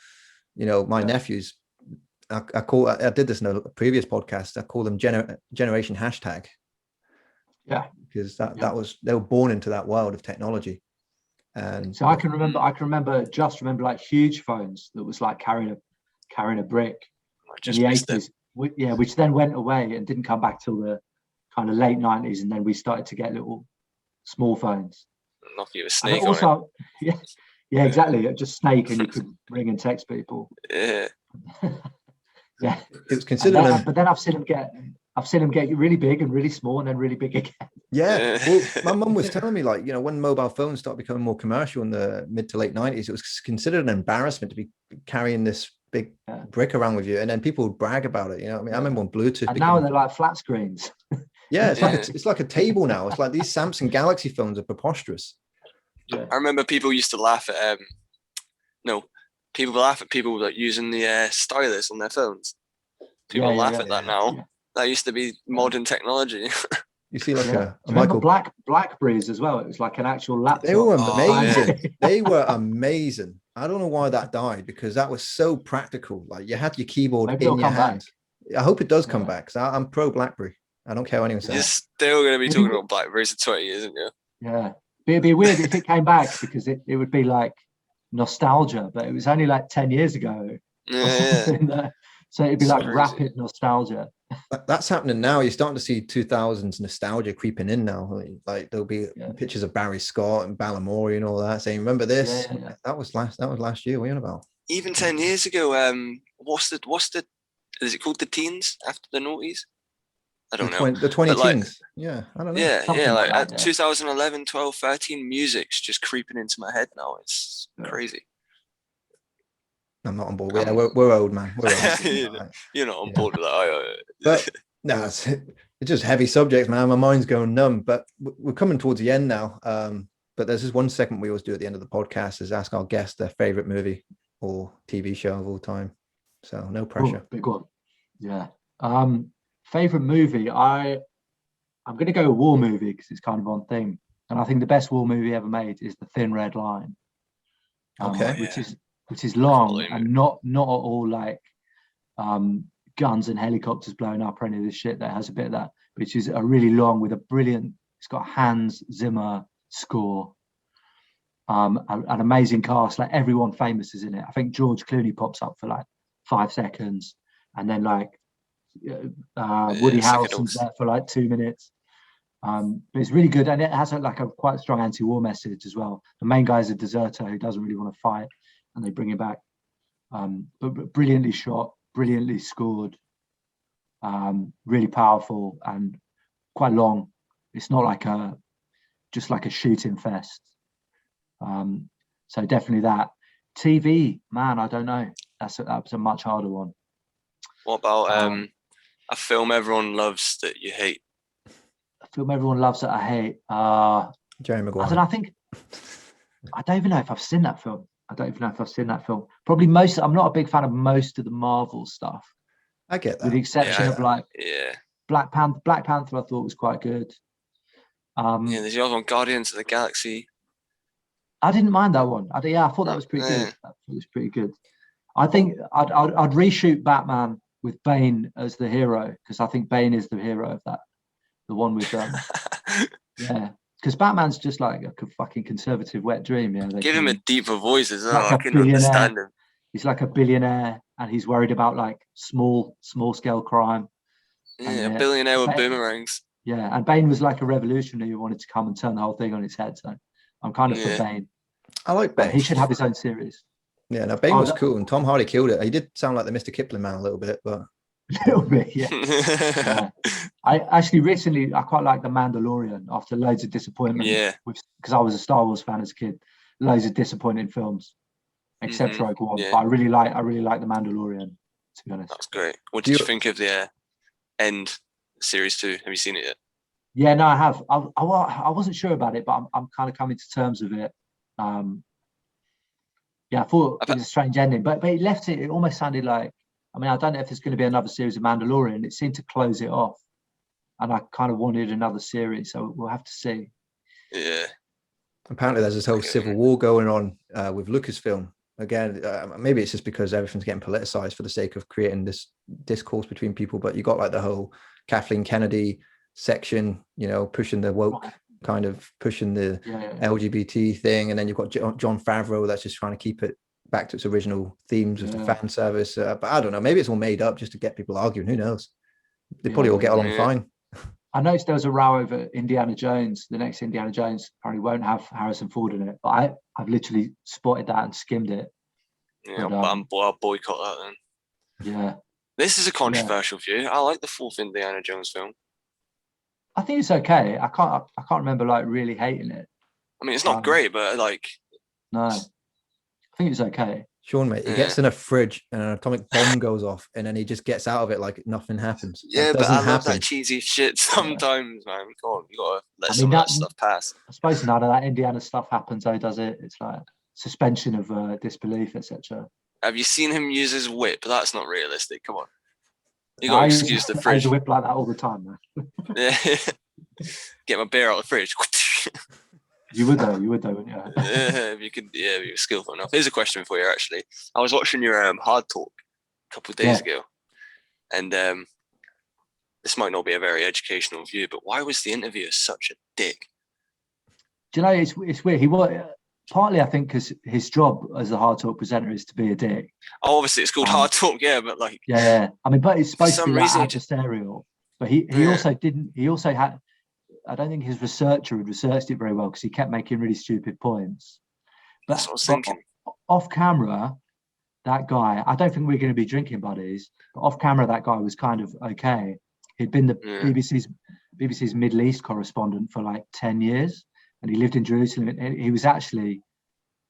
my nephews, I did this in a previous podcast, I call them generation hashtag. Yeah, because they were born into that world of technology. And so I can remember like huge phones that was like carrying a brick in the 80s. Which then went away and didn't come back till the kind of late 90s, and then we started to get little small phones. Nokia with Snake also, on it. Yeah, exactly. Just Snake, and you could ring and text people. Yeah. Yeah. It was considered. But then I've seen them get really big and really small, and then really big again. Yeah. Well, my mum was telling me, like, when mobile phones started becoming more commercial in the mid to late 90s, it was considered an embarrassment to be carrying this big brick around with you, and then people would brag about it. I mean, I remember when Bluetooth. And now they're like flat screens. Yeah, it's like a table now. It's like these Samsung Galaxy phones are preposterous. Yeah. I remember people used to laugh at people that using the stylus on their phones. People laugh at that now. Yeah. That used to be modern technology. You see like a Remember Blackberries as well? It was like an actual laptop. They were amazing. Yeah. They were amazing. I don't know why that died, because that was so practical. Like you had your keyboard Maybe in it'll your come hand. back. I hope it does come back, because I'm pro BlackBerry. I don't care what anyone You're says. still going to be talking about Blackberries in 20 years, isn't you? Yeah. But it'd be weird if it came back, because it would be like nostalgia, but it was only like 10 years ago. Yeah. So it'd be It's like crazy. rapid nostalgia. That's happening now. You're starting to see 2000s nostalgia creeping in now. Like there'll be pictures of Barry Scott and Balamory and all that, saying, "Remember this? Yeah. That was last year. What are you on about?" Even 10 years ago, what's the is it called the teens after the noughties? I don't know. The 20 But, teens. Yeah, I don't know. Yeah, like like that, 2011, 12, 13 music's just creeping into my head now. It's crazy. I'm not on board. Yeah, we're old, man. We're old. You're not on board with that. But no, it's just heavy subjects, man. My mind's going numb. But we're coming towards the end now. But there's this one segment we always do at the end of the podcast, is ask our guests their favorite movie or TV show of all time. So no pressure. Ooh, big one. Yeah. Favorite movie? I'm going to go a war movie, because it's kind of on theme, and I think the best war movie ever made is The Thin Red Line. Which is long and not at all like guns and helicopters blowing up or any of this shit. That has a bit of that, which is a really long with a brilliant. It's got Hans Zimmer score, an amazing cast. Like everyone famous is in it. I think George Clooney pops up for like 5 seconds, and then like Woody Harrelson's there for like 2 minutes. But it's really good, and it has like a quite strong anti-war message as well. The main guy is a deserter who doesn't really want to fight, and they bring him back. But brilliantly shot, brilliantly scored, really powerful and quite long. It's not like just like a shooting fest. So definitely that. TV, man, I don't know. That's a much harder one. What about a film everyone loves that you hate? A film everyone loves that I hate. Jerry Maguire. I don't even know if I've seen that film. Probably I'm not a big fan of most of the Marvel stuff. I get that. With the exception of like Black Panther. Black Panther I thought was quite good. There's the other one, Guardians of the Galaxy. I didn't mind that one. I thought that was pretty good. That was pretty good. I think I'd reshoot Batman with Bane as the hero, because I think Bane is the hero of that. The one with because Batman's just like a fucking conservative wet dream. Yeah, give him a deeper voice as well. Like I can understand him. He's like a billionaire, and he's worried about like small scale crime. Yeah, a billionaire with boomerangs. Yeah, and Bane was like a revolutionary who wanted to come and turn the whole thing on its head. So I'm kind of for Bane. I like Bane. He should have his own series. Yeah, no, Bane was cool, and Tom Hardy killed it. He did sound like the Mr. Kipling man a little bit, but a little bit, yeah. I actually recently I quite like The Mandalorian after loads of disappointment. Yeah, because I was a Star Wars fan as a kid. Loads of disappointing films, except Rogue One. Yeah. But I really like The Mandalorian. To be honest, that's great. What did you think of the End Series 2? Have you seen it yet? Yeah, no, I have. I wasn't sure about it, but I'm kind of coming to terms with it. I thought it was a strange ending, but it left it. It almost sounded like. I mean, I don't know if there's going to be another series of Mandalorian. It seemed to close it off, and I kind of wanted another series, so we'll have to see. Yeah. Apparently, there's this whole civil war going on with Lucasfilm. Again, maybe it's just because everything's getting politicized for the sake of creating this discourse between people. But you got like the whole Kathleen Kennedy section, pushing the woke, kind of pushing the LGBT thing, and then you've got Jon Favreau that's just trying to keep it back to its original themes of the fan service. But I don't know, maybe it's all made up just to get people arguing. Who knows? They probably all get along fine. I noticed there was a row over Indiana Jones. The next Indiana Jones apparently won't have Harrison Ford in it, but I've literally spotted that and skimmed it. Yeah, I'll boycott that then. Yeah. This is a controversial view. I like the fourth Indiana Jones film. I think it's okay. I can't remember like really hating it. I mean, it's not great, but like. No. I think it's okay. Sean, mate, he gets in a fridge and an atomic bomb goes off, and then he just gets out of it like nothing happens. Yeah, but I love that cheesy shit sometimes, man. Come on, you gotta let some of that stuff pass. I suppose none of that Indiana stuff happens, though, does it? It's like suspension of disbelief, etc. Have you seen him use his whip? That's not realistic. Come on, you gotta excuse the fridge. I use a whip like that all the time, man. Yeah. Get my beer out of the fridge. You would though, wouldn't you? If you could, yeah, if you're skillful enough. Here's a question for you, actually. I was watching your Hard Talk a couple of days ago, and this might not be a very educational view, but why was the interviewer such a dick? Do you know, it's weird. He was partly, I think, because his job as a Hard Talk presenter is to be a dick. Oh, obviously it's called Hard Talk, yeah, but like, yeah. I mean, but it's supposed to be reason adversarial. But he also didn't. He also had. I don't think his researcher had researched it very well because he kept making really stupid points. But, that's what I was thinking. Off camera, that guy, I don't think we're going to be drinking buddies, but off camera, that guy was kind of okay. He'd been the BBC's Middle East correspondent for like 10 years, and he lived in Jerusalem. And he was actually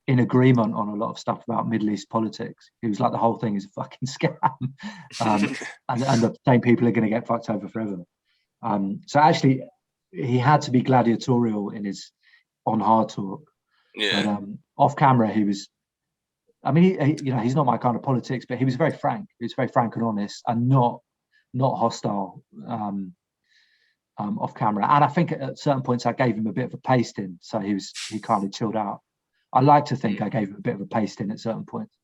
in agreement on a lot of stuff about Middle East politics. He was like, the whole thing is a fucking scam. And the same people are going to get fucked over forever. So actually, he had to be gladiatorial in his on Hard Talk. Yeah. But off camera, he was. I mean, he's not my kind of politics, but he was very frank. He was very frank and honest, and not hostile off camera. And I think at certain points, I gave him a bit of a pasting, so he kind of chilled out. I like to think I gave him a bit of a pasting at certain points.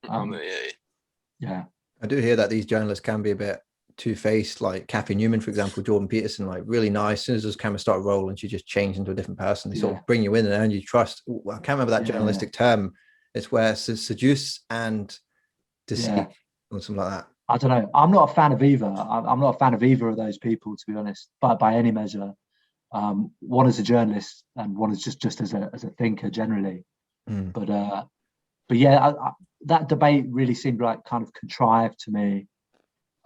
Yeah. I do hear that these journalists can be a bit two-faced, like Kathy Newman, for example, Jordan Peterson, like really nice. As soon as those cameras start rolling, she just changed into a different person. They sort of bring you in and earn you trust. I can't remember that journalistic term. It's where seduce and deceive or something like that. I don't know. I'm not a fan of either. I'm not a fan of either of those people, to be honest, but by any measure. One as a journalist and one is just as a thinker generally. But yeah, that debate really seemed like kind of contrived to me.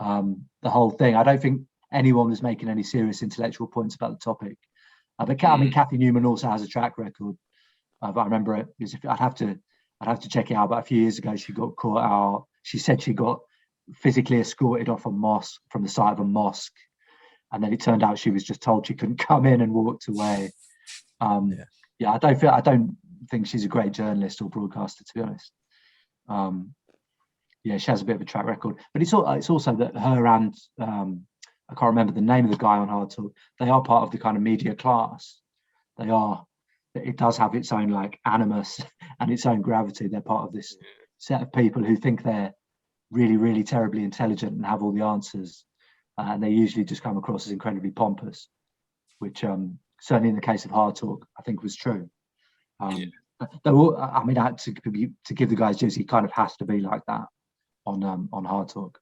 The whole thing. I don't think anyone was making any serious intellectual points about the topic. But I mean, Kathy Newman also has a track record. I remember it. I'd have to check it out. But a few years ago, she got caught out. She said she got physically escorted off a mosque from the side of a mosque, and then it turned out she was just told she couldn't come in and walked away. I don't think she's a great journalist or broadcaster, to be honest. She has a bit of a track record, but it's also that her and I can't remember the name of the guy on Hard Talk. They are part of the kind of media class. It does have its own like animus and its own gravity. They're part of this set of people who think they're really, really terribly intelligent and have all the answers, and they usually just come across as incredibly pompous, which certainly in the case of Hard Talk, I think was true. I mean, to give the guys juice, he kind of has to be like that on Hard Talk.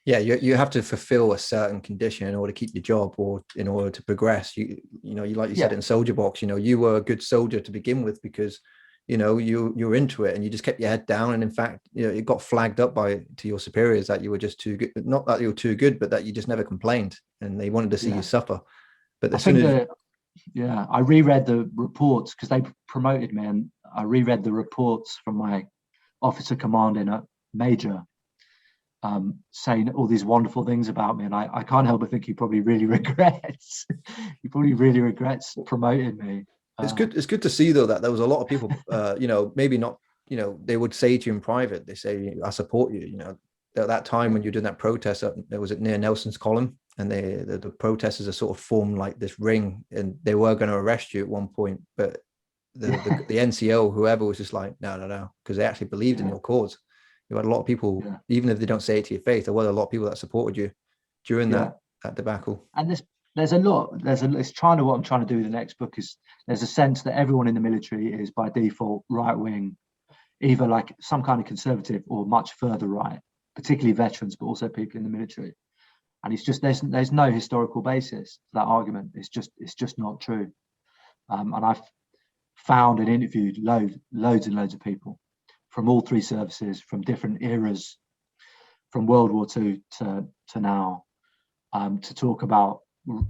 Yeah, you have to fulfill a certain condition in order to keep your job or in order to progress. You like you said in Soldier Box, you were a good soldier to begin with because you're into it and you just kept your head down. And in fact, it got flagged up to your superiors that you were just too good. Not that you were too good, but that you just never complained and they wanted to see you suffer. But I reread the reports because they promoted me, and I reread the reports from my officer commanding at Major, saying all these wonderful things about me, and I can't help but think he probably really regrets. He probably really regrets promoting me. It's good to see though that there was a lot of people, maybe not, they would say to you in private, they say, I support you. At that time when you're doing that protest there was near Nelson's Column, and the protesters are sort of formed like this ring, and they were going to arrest you at one point, but the NCO, whoever, was just like, no, because they actually believed in your cause. You had a lot of people, even if they don't say it to your face, there were a lot of people that supported you during that debacle. And there's a lot. It's trying to what I'm trying to do with the next book is there's a sense that everyone in the military is by default right wing, either like some kind of conservative or much further right, particularly veterans, but also people in the military. And it's just there's no historical basis for that argument. It's just not true. And I've found and interviewed loads and loads of people from all three services, from different eras, from World War II to now, to talk about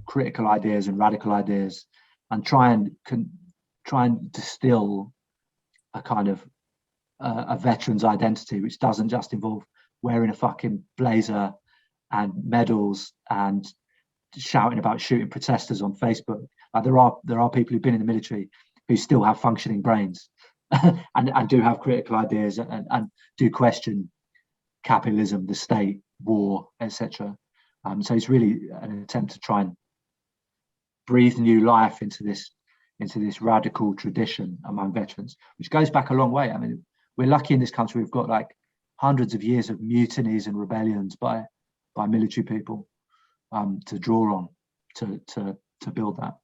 critical ideas and radical ideas, and try and distill a kind of a veteran's identity, which doesn't just involve wearing a fucking blazer and medals and shouting about shooting protesters on Facebook. Like there are people who've been in the military who still have functioning brains and do have critical ideas and do question capitalism, the state, war, etc. So it's really an attempt to try and breathed new life into this radical tradition among veterans, which goes back a long way. I mean, we're lucky in this country. We've got like hundreds of years of mutinies and rebellions by military people to draw on to build that.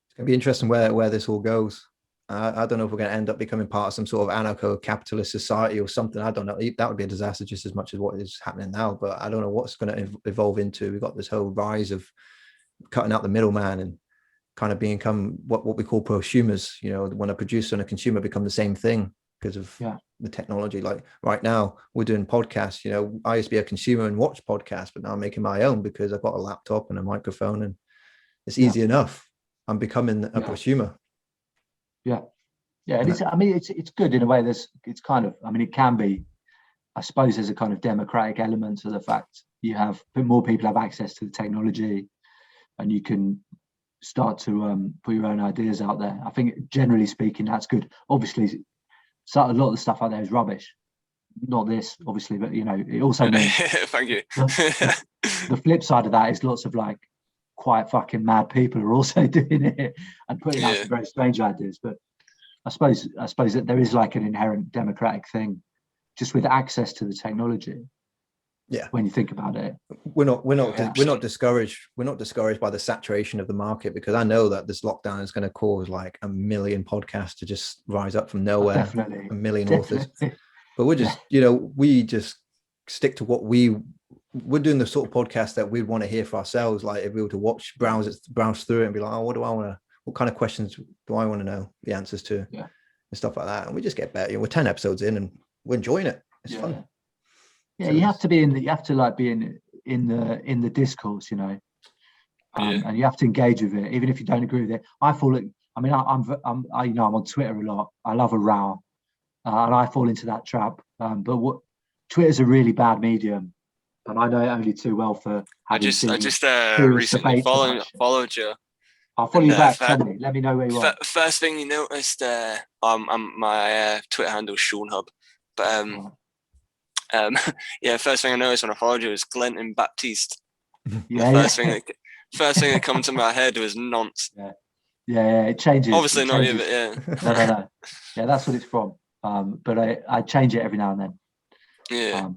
It's going to be interesting where this all goes. I don't know if we're going to end up becoming part of some sort of anarcho-capitalist society or something. I don't know. That would be a disaster just as much as what is happening now. But I don't know what's going to evolve into. We've got this whole rise of cutting out the middleman and kind of become what we call prosumers. You know, when a producer and a consumer become the same thing because of the technology. Like right now, we're doing podcasts. You know, I used to be a consumer and watch podcasts, but now I'm making my own because I've got a laptop and a microphone, and it's easy enough. I'm becoming a prosumer. Yeah, and it's good in a way. It's kind of, I mean, it can be, I suppose there's a kind of democratic element to the fact you have more people have access to the technology, and you can start to put your own ideas out there. I think generally speaking, that's good. Obviously, a lot of the stuff out there is rubbish. Not this, obviously, but you know, it also means thank you. The flip side of that is lots of like quite fucking mad people are also doing it and putting out some very strange ideas. But I suppose that there is like an inherent democratic thing just with access to the technology. Yeah, when you think about it, we're not discouraged. We're not discouraged by the saturation of the market, because I know that this lockdown is going to cause like 1 million podcasts to just rise up from nowhere. Definitely. 1 million authors. But we're just, you know, we just stick to what we're doing, the sort of podcast that we'd want to hear for ourselves. Like if we were to browse through it and be like, oh, what kind of questions do I want to know the answers to? Yeah. And stuff like that. And we just get better. You know, we're 10 episodes in and we're enjoying it. It's fun. Yeah, so you have to be in the discourse, you know, and you have to engage with it, even if you don't agree with it. I'm on Twitter a lot. I love a row, and I fall into that trap. But Twitter's a really bad medium, and I know it only too well for. I just recently followed you. I'll follow you back. Tell me. Let me know where you are. First thing you noticed, my Twitter handle is Sean Hub, but first thing I noticed when I followed you was Glenton Baptiste. First thing that come to my head was nonce. Yeah, it changes. Obviously not you, but No. Yeah, that's what it's from. But I change it every now and then. Yeah.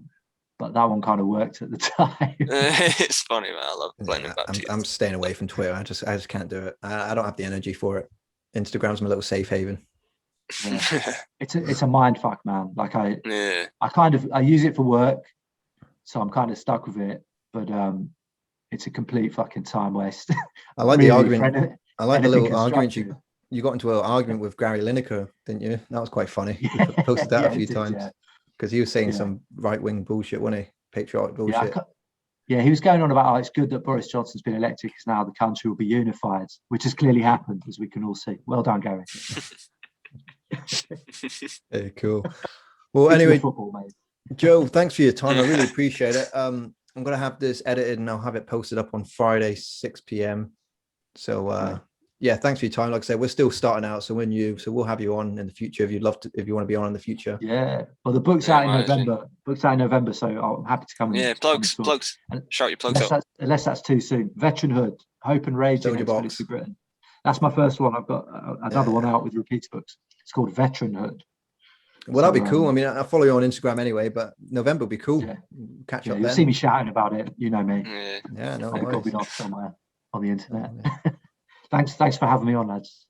But that one kind of worked at the time. It's funny, man. I love Glenton Baptiste. I'm staying away from Twitter. I just can't do it. I don't have the energy for it. Instagram's my little safe haven. Yeah. It's a mind fuck, man. Like I use it for work, so I'm kind of stuck with it. But it's a complete fucking time waste. I like the argument. I like the little argument you got into an argument with Gary Lineker, didn't you? That was quite funny. You posted that a few times because he was saying some right-wing bullshit, wasn't he? Patriotic bullshit. Yeah, he was going on about, it's good that Boris Johnson's been elected because now the country will be unified, which has clearly happened, as we can all see. Well done, Gary. Yeah, cool. Well, anyway, Joe, thanks for your time. I really appreciate it. I'm going to have this edited and I'll have it posted up on Friday, 6 p.m. So, thanks for your time. Like I said, we're still starting out, so we're new. So we'll have you on in the future if you want to be on in the future. Yeah. Well, the book's out in November. So I'm happy to come. Yeah, plugs. Shout your plugs out. Unless that's too soon. Veteranhood, Hope and Rage in Expeditionary Britain. That's my first one. I've got another one out with repeater books. It's called Veteranhood. Well, that'd be cool. I mean, I follow you on Instagram anyway, but November will be cool. Yeah. Catch up then. You'll see me shouting about it. You know me. Yeah, no I've got me off somewhere on the internet. Thanks for having me on, lads.